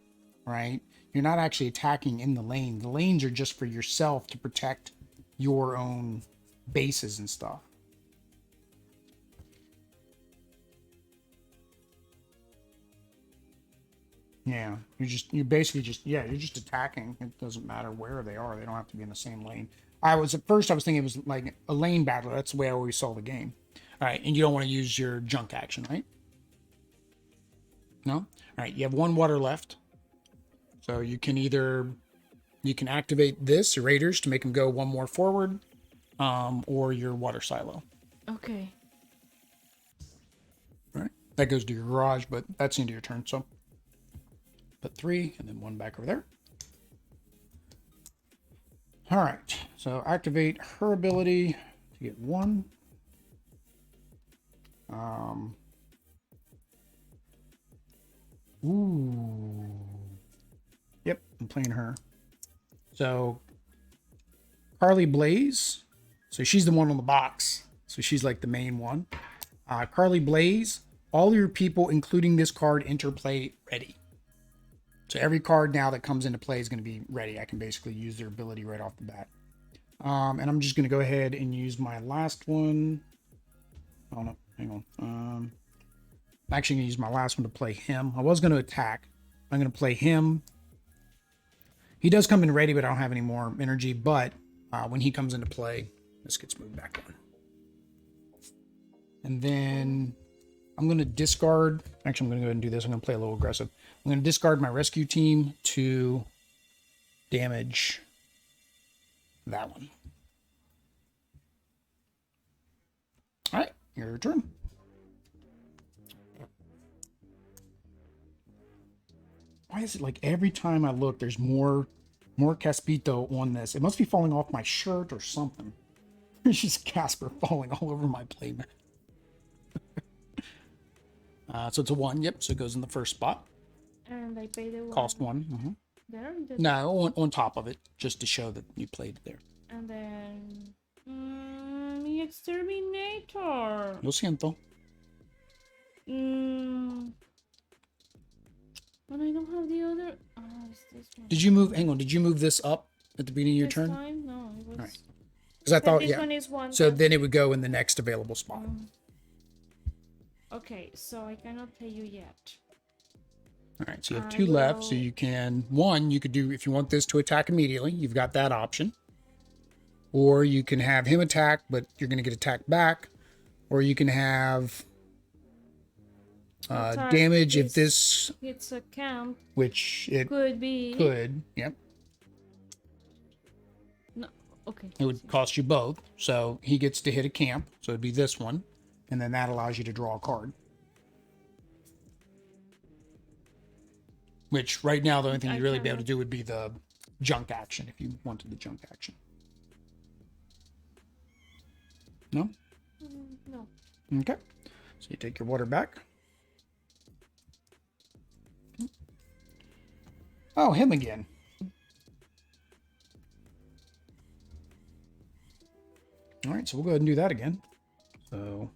A: right? You're not actually attacking in the lane. The lanes are just for yourself to protect your own bases and stuff. Yeah, you're basically just attacking. It doesn't matter where they are. They don't have to be in the same lane. At first I was thinking it was like a lane battler. That's the way I always saw the game. All right, and you don't want to use your junk action, right? No? All right, you have 1 water left. So you can activate this, your Raiders, to make them go 1 more forward, or your water silo.
B: Okay.
A: All right, that goes to your garage, but that's the end of your turn, so put 3 and then 1 back over there. All right, so activate her ability to get 1. Ooh. Yep, I'm playing her. So Carly Blaze. So she's the one on the box. So she's like the main one. Carly Blaze. All your people, including this card, enter play ready. So every card now that comes into play is going to be ready. I can basically use their ability right off the bat. And I'm just going to go ahead and use my last one. Oh no, hang on. I'm actually going to use my last one to play him. I was going to attack. I'm going to play him. He does come in ready, but I don't have any more energy. But when he comes into play, this gets moved back on. And then I'm going to discard. Actually, I'm going to go ahead and do this. I'm going to play a little aggressive. I'm going to discard my rescue team to damage that one. All right, your turn. Why is it like every time I look, there's more Caspito on this? It must be falling off my shirt or something. There's just Casper falling all over my playmat. So it's a 1. Yep, so it goes in the first spot.
B: And I pay the 1.
A: Cost 1. Mm-hmm.
B: There?
A: No, on top of it, just to show that you played there.
B: And then... the exterminator!
A: Lo siento.
B: But I don't have the other... Oh, it's this one.
A: Did you move... Hang on, did you move this up at the beginning of your turn?
B: Time? No, it was...
A: All right. Because I
B: But
A: thought,
B: this
A: yeah.
B: one is one.
A: So then it would go in the next available spot.
B: Okay, so I cannot pay you yet.
A: All right, so you have
B: I
A: 2 left. So
B: will-
A: you can, one, you could do, if you want this to attack immediately, you've got that option. Or you can have him attack, but you're going to get attacked back. Or you can have
B: Attack
A: damage if this,
B: hits a camp.
A: which it
B: Could be.
A: could, yep.
B: No, okay.
A: It would cost you both. So he gets to hit a camp. So it'd be this one. And then that allows you to draw a card. Which right now, the only thing you'd really be able to do would be the junk action if you wanted the junk action. No?
B: No.
A: Okay. So you take your water back. Oh, him again. All right, so we'll go ahead and do that again. So,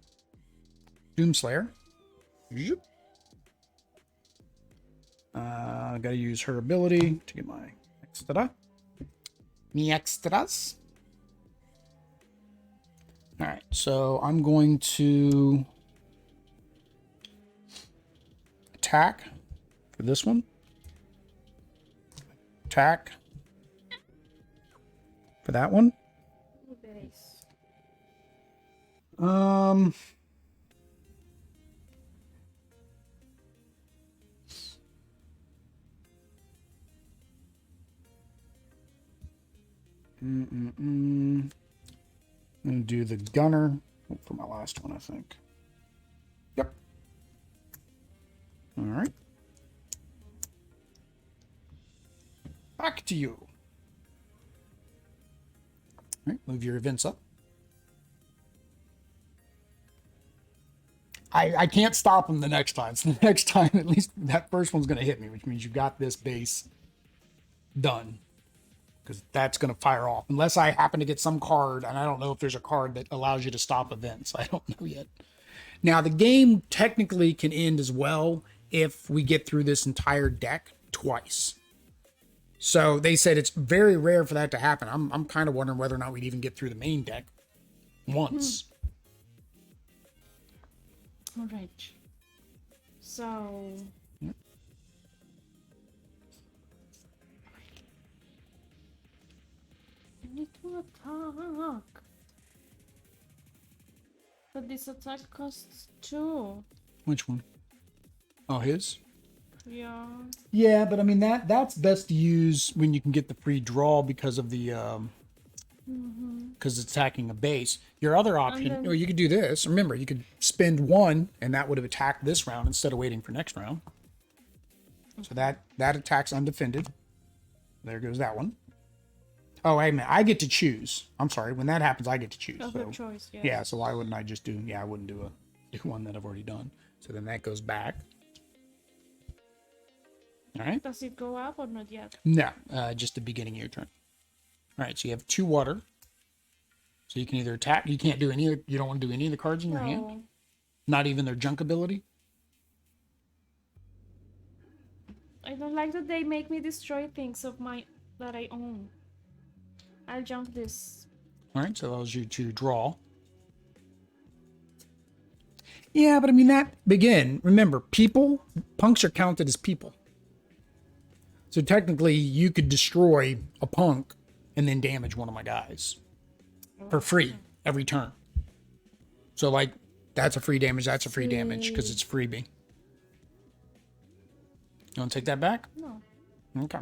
A: Doomslayer. Zoop. I got to use her ability to get my extra. Me extras. All right, so I'm going to attack for this one. Attack for that one.
B: Base.
A: I'm gonna do the gunner for my last one, I think. Yep. All right. Back to you. All right, move your events up. I can't stop them the next time. So the next time, at least that first one's going to hit me, which means you've got this base done. Because that's going to fire off. Unless I happen to get some card, and I don't know if there's a card that allows you to stop events. I don't know yet. Now, the game technically can end as well if we get through this entire deck twice. So they said it's very rare for that to happen. I'm kind of wondering whether or not we'd even get through the main deck once.
B: All right. So.
A: Yep.
B: I need to attack. But this attack costs 2.
A: Which one? Oh, his?
B: Yeah.
A: Yeah, but I mean that's best to use when you can get the free draw because of the because it's attacking a base. Your other option, or you could do this. Remember, you could spend 1, and that would have attacked this round instead of waiting for next round. So that attacks undefended. There goes that one. Oh, wait a minute. I get to choose. I'm sorry. When that happens, I get to choose.
B: Of
A: So,
B: your choice, yeah.
A: yeah. So why wouldn't I just do? Yeah, I wouldn't do one that I've already done. So then that goes back. All right.
B: Does it go up or not yet?
A: No, just the beginning of your turn. All right, so you have 2 water. So you can either attack. You can't do any. You don't want to do any of the cards in your hand. Not even their junk ability.
B: I don't like that they make me destroy things that I own. I'll jump this.
A: All right, so it allows you to draw. Yeah, but I mean remember, punks are counted as people. So technically, you could destroy a punk and then damage one of my guys for free every turn. So like, that's a free damage. That's a free damage because it's freebie. You want to take that back?
B: No.
A: Okay.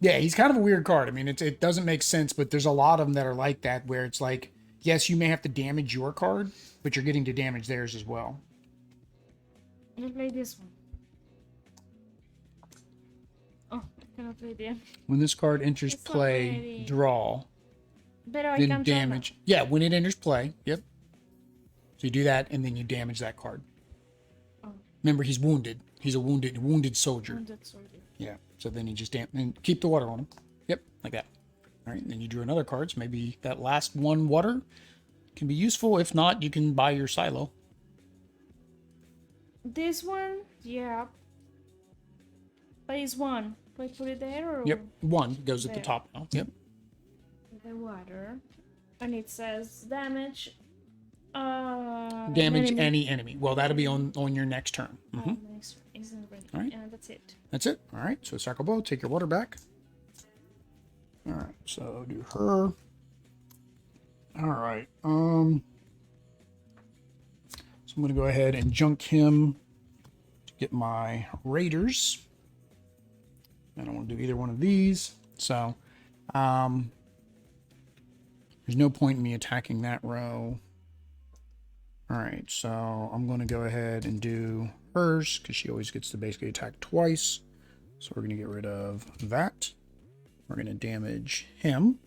A: Yeah, he's kind of a weird card. I mean, it doesn't make sense, but there's a lot of them that are like that, where it's like, yes, you may have to damage your card, but you're getting to damage theirs as well.
B: I'll play this one. Oh, I cannot play the end.
A: When this card enters
B: It's not
A: play,
B: ready.
A: draw,
B: But I
A: then
B: can
A: damage. Yeah, when it enters play, yep. So you do that, and then you damage that card.
B: Oh.
A: Remember, he's wounded. He's a wounded soldier.
B: Wounded soldier.
A: Yeah. So then you just and keep the water on him. Yep, like that. All right. And then you drew another card. So maybe that last one water can be useful. If not, you can buy your silo.
B: This one, yeah. But it's 1. Do I put it there or?
A: Yep. 1 goes at the
B: There.
A: top now. Yep.
B: the water, and it says damage.
A: Damage
B: Enemy.
A: any enemy. Well, that'll be on your next turn.
B: Oh, next isn't ready.
A: All right.
B: And that's it.
A: That's it. All right. So Sacre Bleu, take your water back. All right. So do her. All right. So I'm going to go ahead and junk him to get my raiders. I don't want to do either one of these. So there's no point in me attacking that row. All right, so I'm going to go ahead and do hers because she always gets to basically attack twice. So we're going to get rid of that. We're going to damage him.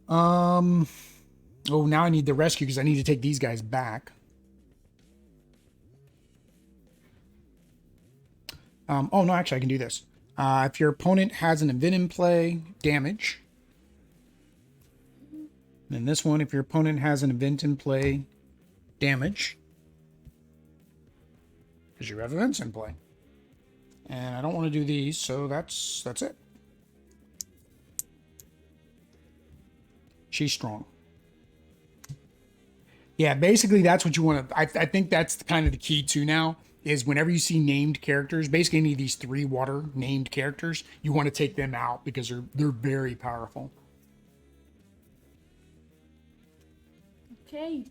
A: Oh, now I need the rescue because I need to take these guys back. Oh, no, actually, I can do this. If your opponent has an event in play, damage. Then this one, if your opponent has an event in play, damage. Because you have events in play. And I don't want to do these, so that's it. She's strong. Yeah, basically that's what you want to... I think that's kind of the key too now, is whenever you see named characters, basically any of these 3 water named characters, you want to take them out because they're very powerful.
B: Okay.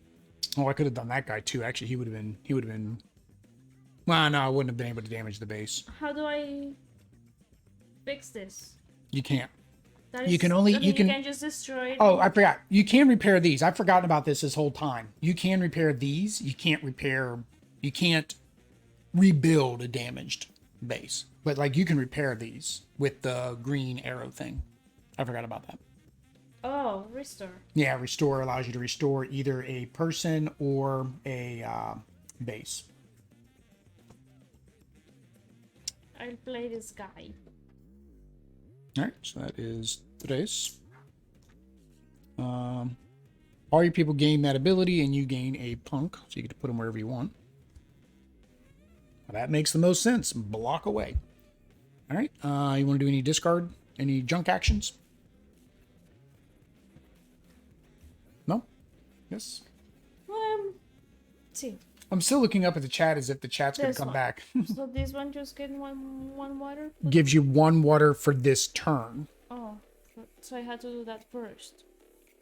A: Oh, I could have done that guy too. Actually, he would have been. Well, no, I wouldn't have been able to damage the base.
B: How do I fix this?
A: You can't.
B: That
A: You can only
B: I mean,
A: you can
B: just destroy it.
A: Oh, I forgot. You can repair these. I've forgotten about this whole time. You can repair these. You can't rebuild a damaged base. But like you can repair these with the green arrow thing. I forgot about that.
B: Oh, restore.
A: Yeah, restore allows you to restore either a person or a base.
B: I'll play this guy.
A: All right, so that is tres. All your people gain that ability, and you gain a punk, so you get to put them wherever you want. Well, that makes the most sense. Block away. All right, you want to do any discard, any junk actions? No? Yes?
B: See.
A: I'm still looking up at the chat as if the chat's going to
B: This
A: come
B: one.
A: back.
B: So this one just get one water?
A: Gives you 1 water for this turn.
B: Oh, so I had to do that first.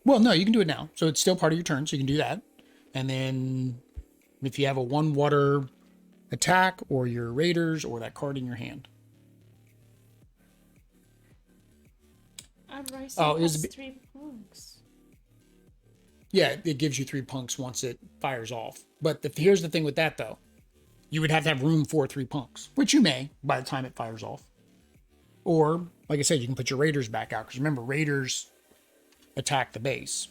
A: Well, no, you can do it now. So it's still part of your turn, so you can do that. And then if you have a 1 water attack or your raiders or that card in your hand.
B: Oh, has 3 punks.
A: Yeah, it gives you 3 punks once it fires off. But here's the thing with that, though. You would have to have room for 3 punks, which you may by the time it fires off. Or, like I said, you can put your raiders back out. Because remember, raiders attack the base.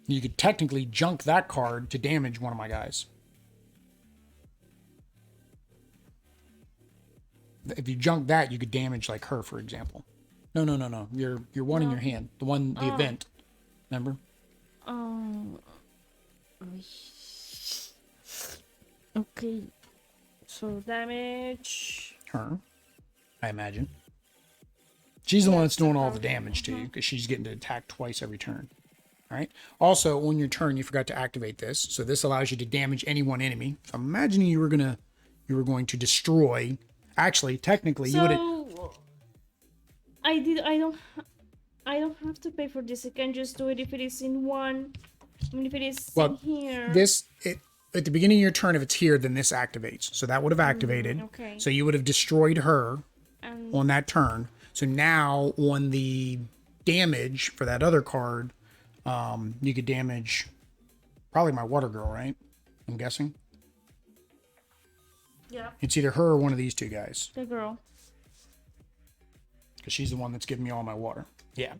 A: You could technically junk that card to damage one of my guys. If you junk that, you could damage like her, for example. No. Your one in your hand. The one, the event. Remember?
B: Okay. So damage.
A: Her, I imagine. She's the one that's doing all the damage to you because she's getting to attack twice every turn. All right. Also, on your turn, you forgot to activate this, so this allows you to damage any one enemy. I'm imagining you were going to destroy. Actually, technically, you would have.
B: I don't have to pay for this. I can just do it if it is in one. I mean, if it is in here.
A: At the beginning of your turn, if it's here, then this activates. So that would have activated.
B: Okay.
A: So you would have destroyed her on that turn. So now on the damage for that other card, you could damage probably my water girl, right? I'm guessing.
B: Yeah.
A: It's either her or one of these 2 guys.
B: The girl.
A: Because she's the one that's giving me all my water. Yeah.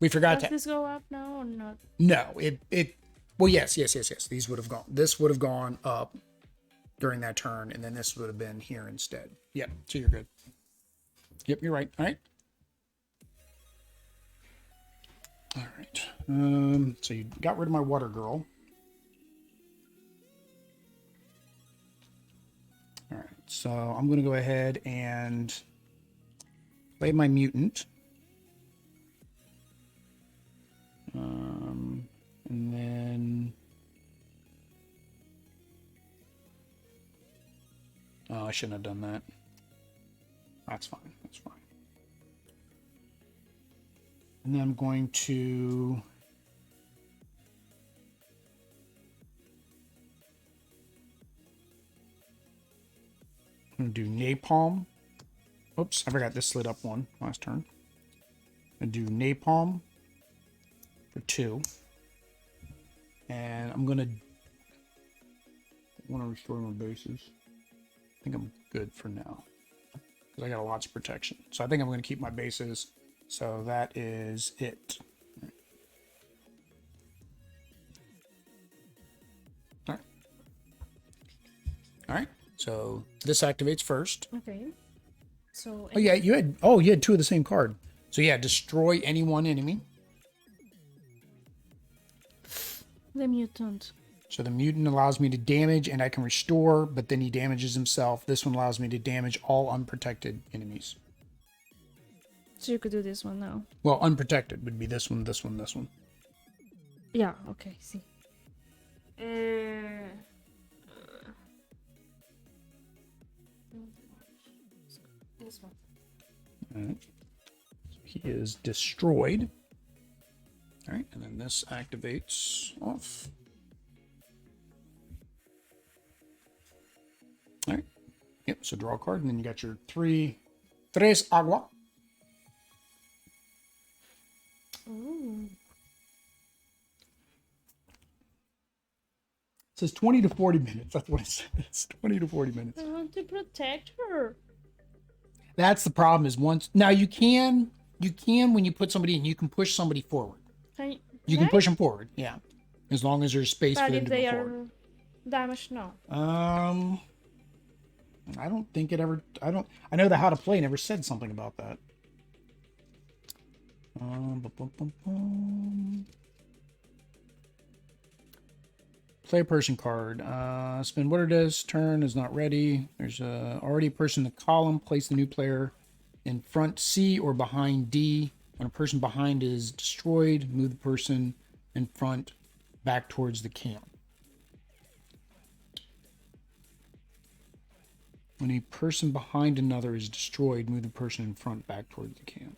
A: We forgot
B: Does this go up now or not?
A: No, well, yes. These would have gone. This would have gone up during that turn, and then this would have been here instead. Yep. So you're good. Yep, you're right. All right. All right. So you got rid of my water girl. All right. So I'm going to go ahead and play my mutant. And then... Oh, I shouldn't have done that. That's fine. That's fine. And then I'm going to... I'm going to do napalm. Oops, I forgot this slid up one last turn. I'm going to do napalm for 2. And I'm going to want to restore my bases. I think I'm good for now, because I got lots of protection. So I think I'm going to keep my bases. So that is it. All right. All right. So this activates first.
B: Okay. So.
A: Oh yeah, you had 2 of the same card. So yeah, destroy any one enemy.
B: The mutant.
A: So the mutant allows me to damage and I can restore, but then he damages himself. This one allows me to damage all unprotected enemies.
B: So you could do this one now.
A: Well, unprotected would be this one, this one, this one.
B: Yeah, okay, see. This one.
A: All right. So he is destroyed. All right, and then this activates off. All right. Yep, so draw a card, and then you got your tres agua.
B: Ooh.
A: It says 20 to 40 minutes. That's what it says. 20 to 40 minutes.
B: I want to protect her.
A: That's the problem is once... Now, you can when you put somebody in, you can push somebody forward. You can push them forward, yeah. As long as there's space for them to go forward.
B: But if they are damaged, no.
A: I don't think it ever... I know the how to play never said something about that. Play a person card. Spend what it is. Turn is not ready. There's already a person in the column. Place the new player in front C or behind D. When a person behind is destroyed, move the person in front back towards the camp. When a person behind another is destroyed, move the person in front back towards the camp.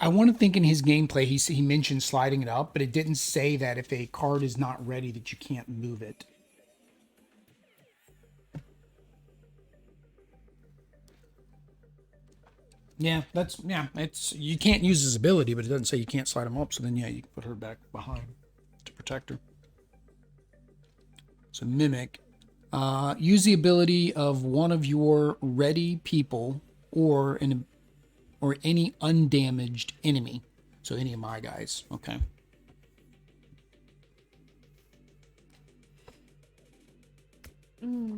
A: I want to think in his gameplay he mentioned sliding it up, but it didn't say that if a card is not ready that you can't move it. Yeah, it's you can't use his ability, but it doesn't say you can't slide him up, so then yeah, you can put her back behind to protect her. So mimic. Use the ability of one of your ready people or any undamaged enemy. So any of my guys, okay.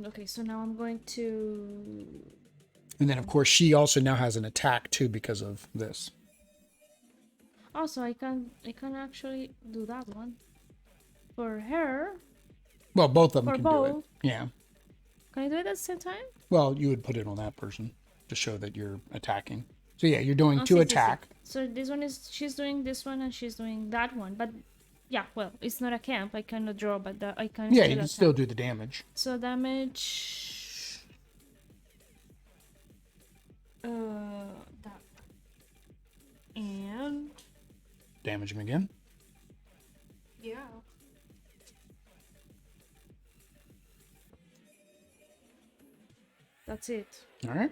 B: Okay, so now I'm going to...
A: And then, of course, she also now has an attack, too, because of this.
B: Oh, so I can actually do that one. For her...
A: Well, both of them
B: for
A: can
B: both.
A: do it. Yeah.
B: Can I do it at the same time?
A: Well, you would put it on that person to show that you're attacking. So, yeah, you're doing two attack.
B: So this one is... She's doing this one and she's doing that one. But, yeah, well, it's not a camp. I cannot draw, but I can
A: Yeah, you can still do the damage.
B: So damage... that. And...
A: Damage him again.
B: Yeah. That's it.
A: All right.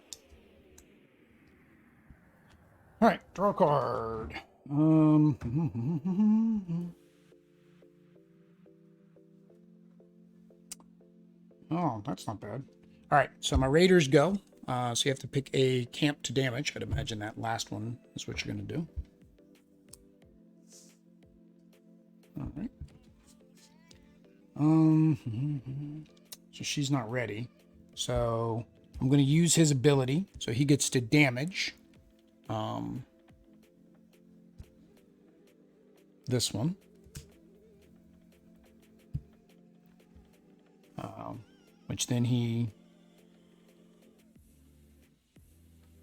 A: All right, draw a card. Oh, that's not bad. All right, so my raiders go. So you have to pick a camp to damage. I'd imagine that last one is what you're going to do. All right. So she's not ready. So I'm going to use his ability. So he gets to damage. this one. Which then he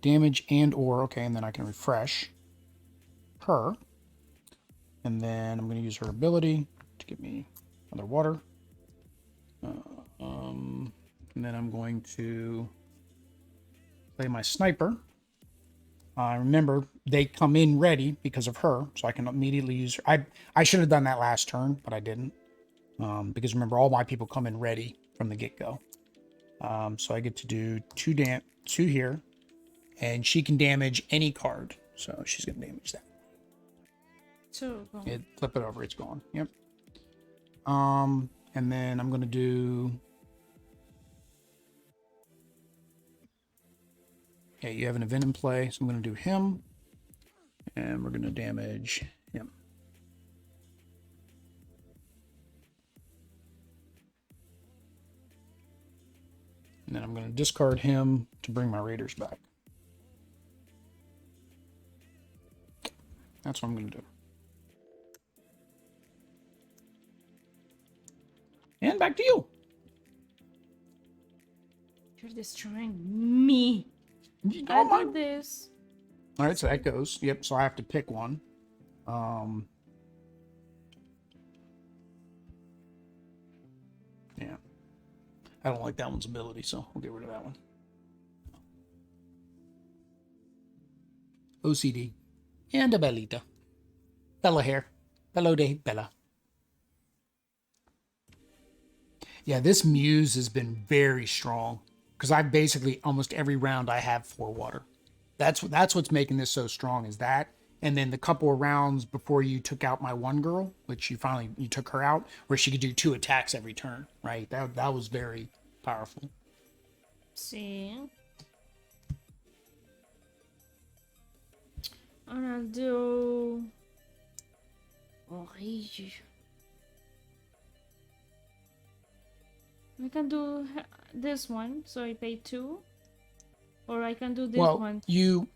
A: damage and or, okay, and then I can refresh her. And then I'm going to use her ability to give me another water. And then I'm going to play my sniper. Remember, they come in ready because of her, so I can immediately use her. I should have done that last turn, but I didn't. Because remember, all my people come in ready from the get-go. So I get to do two here, and she can damage any card. So she's going to damage that.
B: So
A: Flip it over, it's gone. Yep. And then I'm going to do... Okay, you have an event in play, so I'm going to do him. And we're going to damage him. And then I'm going to discard him to bring my raiders back. That's what I'm going to do. And back to you.
B: You're destroying me. I did this.
A: All right, so that goes. Yep, so I have to pick one. Yeah. I don't like that one's ability, so we'll get rid of that one. OCD. And a Bellita. Bella hair. Bello de Bella. Yeah, this Muse has been very strong. Because I basically, almost every round, I have 4 water. That's what's making this so strong, is that. And then the couple of rounds before you took out my one girl, which you took her out, where she could do 2 attacks every turn, right? That was very powerful.
B: See. And I'll do... Oh, I can do this one, so I pay 2. Or I can do this one.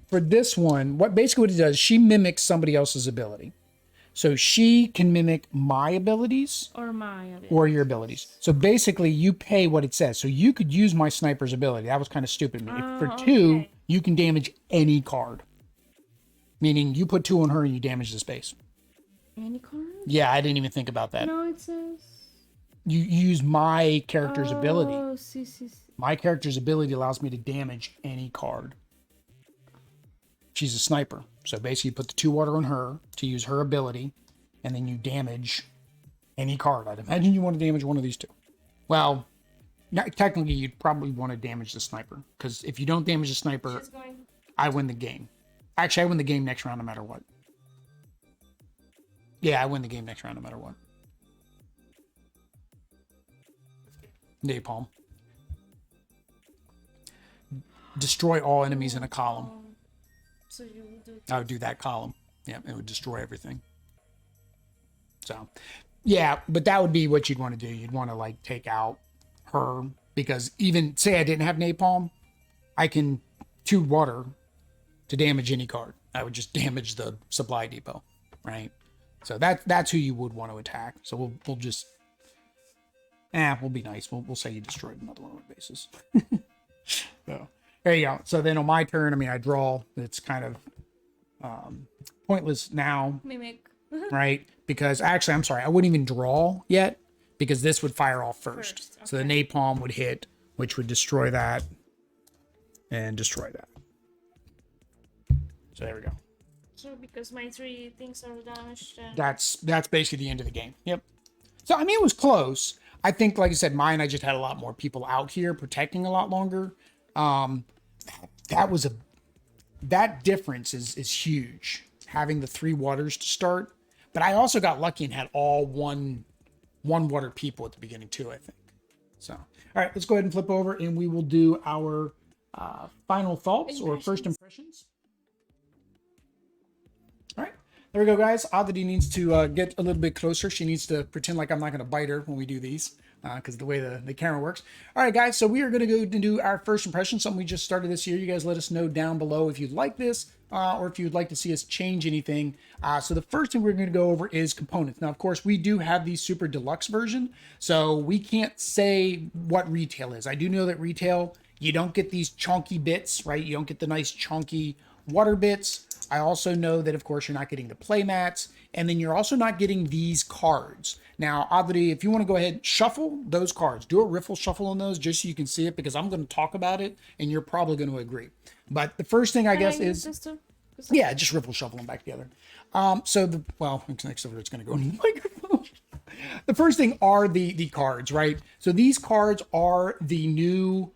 A: For this one, what it does, she mimics somebody else's ability. So she can mimic my abilities. Or your abilities. So basically, you pay what it says. So you could use my sniper's ability. That was kind of stupid. For 2, you can damage any card. Meaning, you put 2 on her and you damage the space.
B: Any card?
A: Yeah, I didn't even think about that.
B: No, it says...
A: You use my character's ability.
B: Oh, see.
A: My character's ability allows me to damage any card. She's a sniper. So basically you put the 2 water on her to use her ability, and then you damage any card. I'd imagine you want to damage one of these 2. Well, technically you'd probably want to damage the sniper, because if you don't damage the sniper, I win the game. Actually, I win the game next round no matter what. Yeah, I win the game next round no matter what. Napalm. Destroy all enemies in a column.
B: So you would do...
A: I would do that column. Yeah, it would destroy everything. So, yeah, but that would be what you'd want to do. You'd want to, like, take out her, because even, say I didn't have napalm, I can 2 water to damage any card. I would just damage the supply depot, right? So that's who you would want to attack. So we'll just... we'll be nice. We'll say you destroyed another one of our bases. So, there you go. So then on my turn, I mean, I draw. It's kind of pointless now.
B: Mimic.
A: Right? Because actually, I'm sorry, I wouldn't even draw yet, because this would fire off first. Okay. So the napalm would hit, which would destroy that and destroy that. So there we go.
B: So because my 3 things are damaged.
A: That's basically the end of the game. Yep. So I mean, it was close. I think, like I said, I just had a lot more people out here protecting a lot longer. That difference is huge, having the 3 waters to start. But I also got lucky and had all one water people at the beginning too, I think. So, all right, let's go ahead and flip over, and we will do our final thoughts or first impressions. All right. There we go, guys. Oddity needs to get a little bit closer. She needs to pretend like I'm not going to bite her when we do these. because the way the camera works. All right, guys, so we are going to go to do our first impression, something we just started this year. You guys let us know down below if you'd like this or if you'd like to see us change anything. So the first thing we're going to go over is components. Now, of course, we do have the super deluxe version, so we can't say what retail is. I do know that retail, you don't get these chunky bits, right? You don't get the nice chunky water bits. I also know that, of course, you're not getting the play mats, and then you're also not getting these cards. Now, oddly, if you want to go ahead and shuffle those cards, do a riffle shuffle on those just so you can see it, because I'm going to talk about it, and you're probably going to agree. But the first thing I guess is, yeah, just riffle shuffle them back together. Well, next over, it's going to go in the microphone. The first thing are the cards, right? So these cards are the new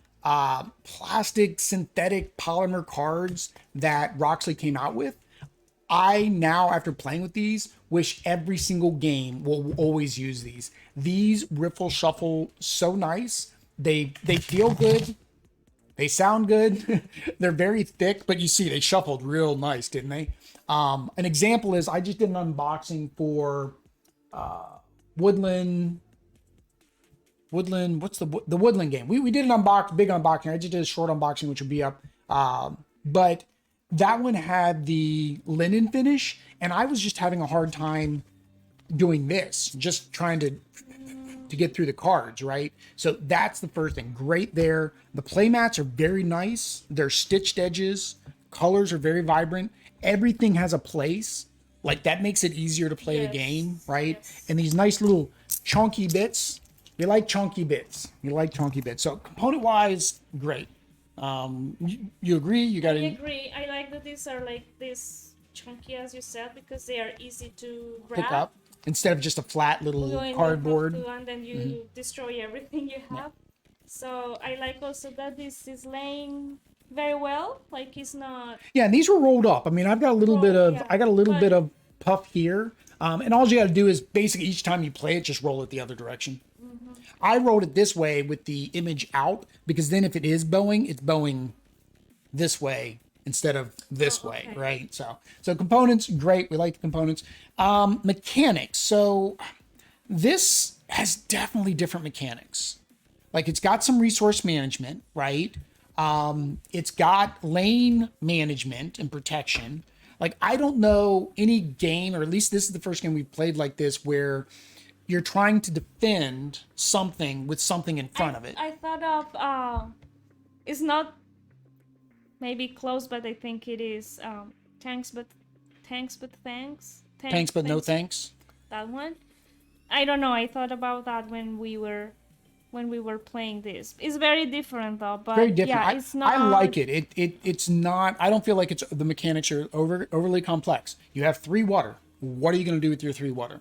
A: plastic synthetic polymer cards that Roxley came out with. I now, after playing with these, wish every single game will always use these. These riffle shuffle so nice. They feel good. They sound good. They're very thick, but you see they shuffled real nice, didn't they? An example is I just did an unboxing for Woodland. What's the Woodland game? We did an big unboxing. I just did a short unboxing, which will be up. But that one had the linen finish, and I was just having a hard time doing this, just trying to get through the cards, right? So that's the first thing. Great there. The play mats are very nice. They're stitched edges. Colors are very vibrant. Everything has a place. Like, that makes it easier to play the game, right? Yes. And these nice little chunky bits. You like chunky bits. So component-wise, great. You agree? I
B: agree. I like that these are like this chunky, as you said, because they are easy to grab.
A: Pick up instead of just a flat little cardboard.
B: And then you destroy everything you have. Yeah. So I like also that this is laying very well. Like, it's not. Yeah,
A: and these were rolled up. I mean, I've got a little bit of puff here. And all you got to do is basically each time you play it, just roll it the other direction. I wrote it this way with the image out, because then if it is bowing, it's bowing this way instead of this way, right? So components, great. We like the components. Mechanics. So this has definitely different mechanics. Like, it's got some resource management, right? It's got lane management and protection. Like, I don't know any game, or at least this is the first game we've played like this, where you're trying to defend something with something in front of it.
B: I thought of, it's not maybe close, but I think it is tanks but thanks.
A: Thanks but no thanks.
B: That one. I don't know. I thought about that when we were playing this. It's very different though. But
A: very different.
B: Yeah, it's not.
A: I like it. It's not. I don't feel like the mechanics are overly complex. You have 3 water. What are you going to do with your 3 water?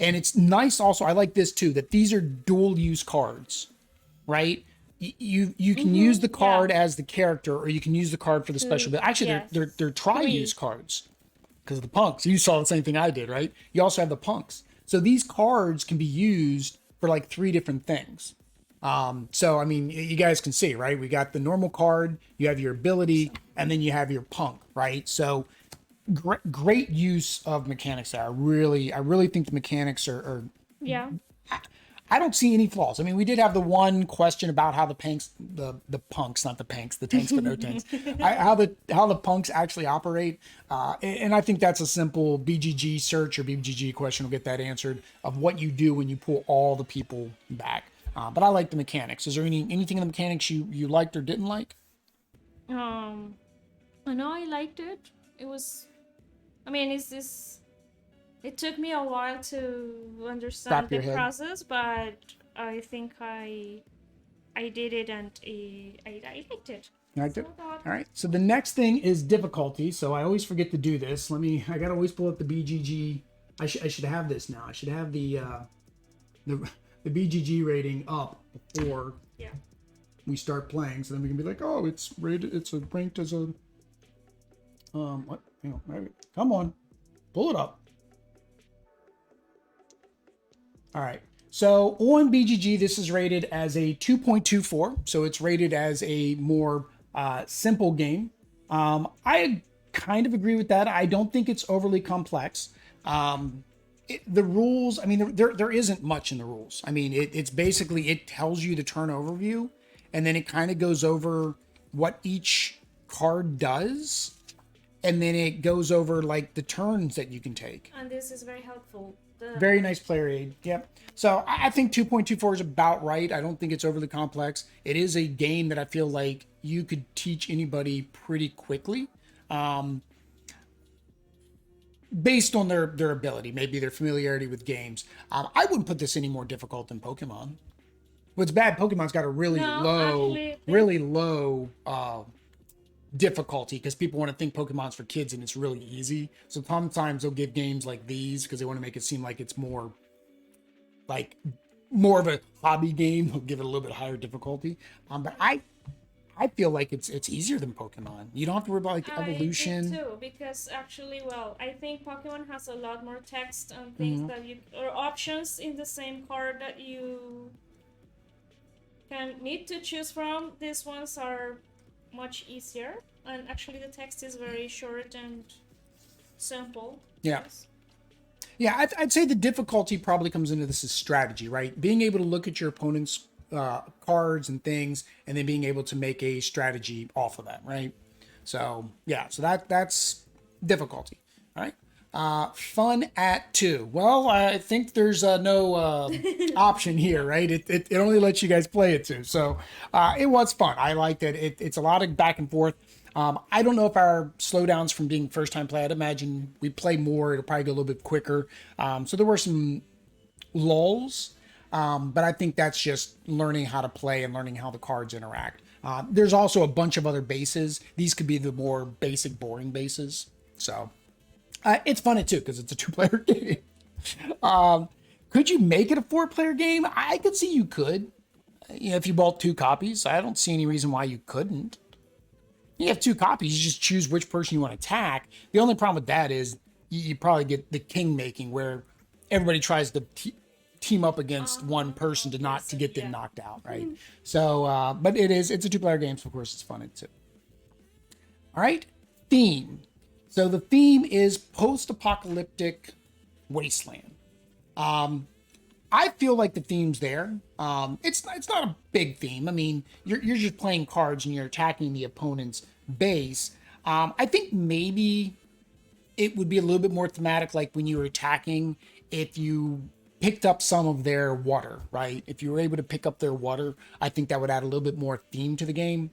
A: And it's nice also, I like this too, that these are dual use cards, right? You can use the card as the character, or you can use the card for the special bit. Actually, they're tri-use cards, because of the punks. You saw the same thing I did, right? You also have the punks. So these cards can be used for like 3 different things. So, I mean, you guys can see, right? We got the normal card, you have your ability, and then you have your punk, right? So great use of mechanics there. I really think the mechanics are I don't see any flaws. I mean, we did have the one question about how the tanks but no tanks, how the punks actually operate, and I think that's a simple BGG search or BGG question will get that answered, of what you do when you pull all the people back. But I like the mechanics. Is there anything in the mechanics you liked or didn't like?
B: I know I liked it. It was. I mean, it took me a while to understand the process, but I think I did it, and I liked it.
A: All right. So the next thing is difficulty. So I always forget to do this. I gotta always pull up the BGG. I should have this now. I should have the BGG rating up before we start playing, so then we can be like, oh, it's rated. It's ranked as a what? Maybe. Come on, pull it up. All right. So on BGG, this is rated as a 2.24. So it's rated as a more simple game. I kind of agree with that. I don't think it's overly complex. The rules, I mean, there isn't much in the rules. I mean, it's basically, it tells you the turn overview, and then it kind of goes over what each card does, and then it goes over like the turns that you can take.
B: And this is very helpful.
A: Very nice player aid. Yep. So I think 2.24 is about right. I don't think it's overly complex. It is a game that I feel like you could teach anybody pretty quickly. Based on their ability, maybe their familiarity with games. I wouldn't put this any more difficult than Pokemon. What's bad, Pokemon's got a really low difficulty because people want to think Pokemon's for kids and it's really easy. So sometimes they'll give games like these because they want to make it seem like it's more of a hobby game. They'll give it a little bit higher difficulty. But I feel like it's easier than Pokemon. You don't have to worry about like evolution.
B: I think too, because actually, well, I think Pokemon has a lot more text and things that you or options in the same card that you can need to choose from. These ones are much easier, and actually the text is very short and simple.
A: Yeah.
B: Yes.
A: Yeah, I'd say the difficulty probably comes into this is strategy, right? Being able to look at your opponent's cards and things, and then being able to make a strategy off of that, right? So yeah, so that's difficulty. All right. Fun at 2. Well, I think there's no option here, right? It only lets you guys play it 2. So it was fun. I liked it. It's a lot of back and forth. I don't know if our slowdowns from being first time play, I'd imagine we play more, it'll probably go a little bit quicker. So there were some lulls, but I think that's just learning how to play and learning how the cards interact. There's also a bunch of other bases. These could be the more basic, boring bases. So it's fun too because it's a 2-player game. Could you make it a 4-player game? I could see you could. You know, if you bought 2 copies, I don't see any reason why you couldn't. You have 2 copies, you just choose which person you want to attack. The only problem with that is you probably get the king making where everybody tries to team up against one person to get them knocked out, right? So, but it's a 2-player game, so of course it's fun too. All right, theme. So the theme is post-apocalyptic wasteland. I feel like the theme's there. It's not a big theme. I mean, you're just playing cards and you're attacking the opponent's base. I think maybe it would be a little bit more thematic, like when you were attacking, if you picked up some of their water, right? If you were able to pick up their water, I think that would add a little bit more theme to the game.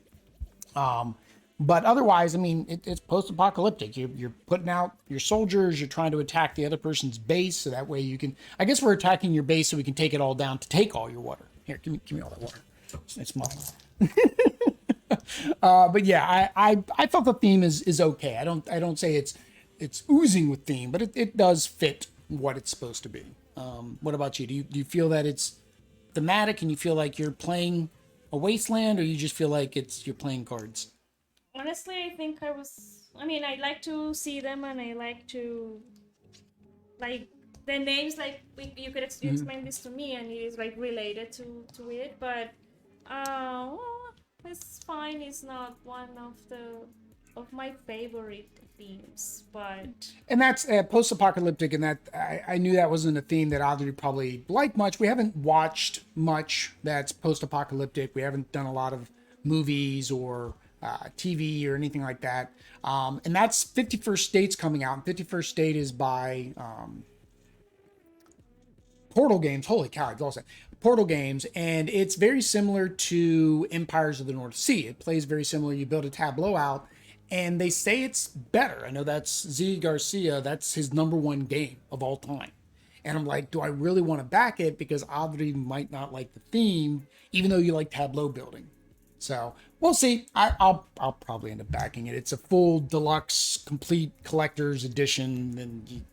A: But otherwise, I mean, it's post-apocalyptic. You're putting out your soldiers. You're trying to attack the other person's base, so that way you can. I guess we're attacking your base so we can take it all down to take all your water. Here, give me all that water. It's mine. But yeah, I thought the theme is okay. I don't say it's oozing with theme, but it does fit what it's supposed to be. What about you? Do you feel that it's thematic and you feel like you're playing a wasteland, or you just feel like you're playing cards?
B: Honestly, I think I mean, I like to see them and I like to, like, the names, like, you could explain this to me and it is, like, related to it, but, well, it's fine. It's not one of my favorite themes, but...
A: And that's post-apocalyptic, and that I knew that wasn't a theme that Audrey would probably like much. We haven't watched much that's post-apocalyptic. We haven't done a lot of movies or TV or anything like that. And that's 51st State's coming out. And 51st State is by Portal Games. Holy cow, I lost it. Portal Games. And it's very similar to Empires of the North Sea. It plays very similar. You build a tableau out, and they say it's better. I know that's Z Garcia. That's his #1 game of all time. And I'm like, do I really want to back it? Because Audrey might not like the theme, even though you like tableau building. So we'll see. I'll probably end up backing it. It's a full deluxe, complete collector's edition, and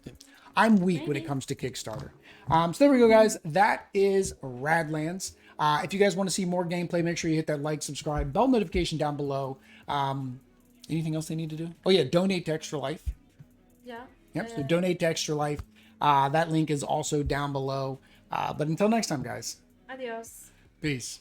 A: I'm weak when it comes to Kickstarter. So there we go, guys. That is Radlands. If you guys want to see more gameplay, make sure you hit that like, subscribe, bell notification down below. Anything else they need to do? Oh yeah, donate to Extra Life.
B: Yeah.
A: Yep. So donate to Extra Life. That link is also down below. But until next time, guys.
B: Adios.
A: Peace.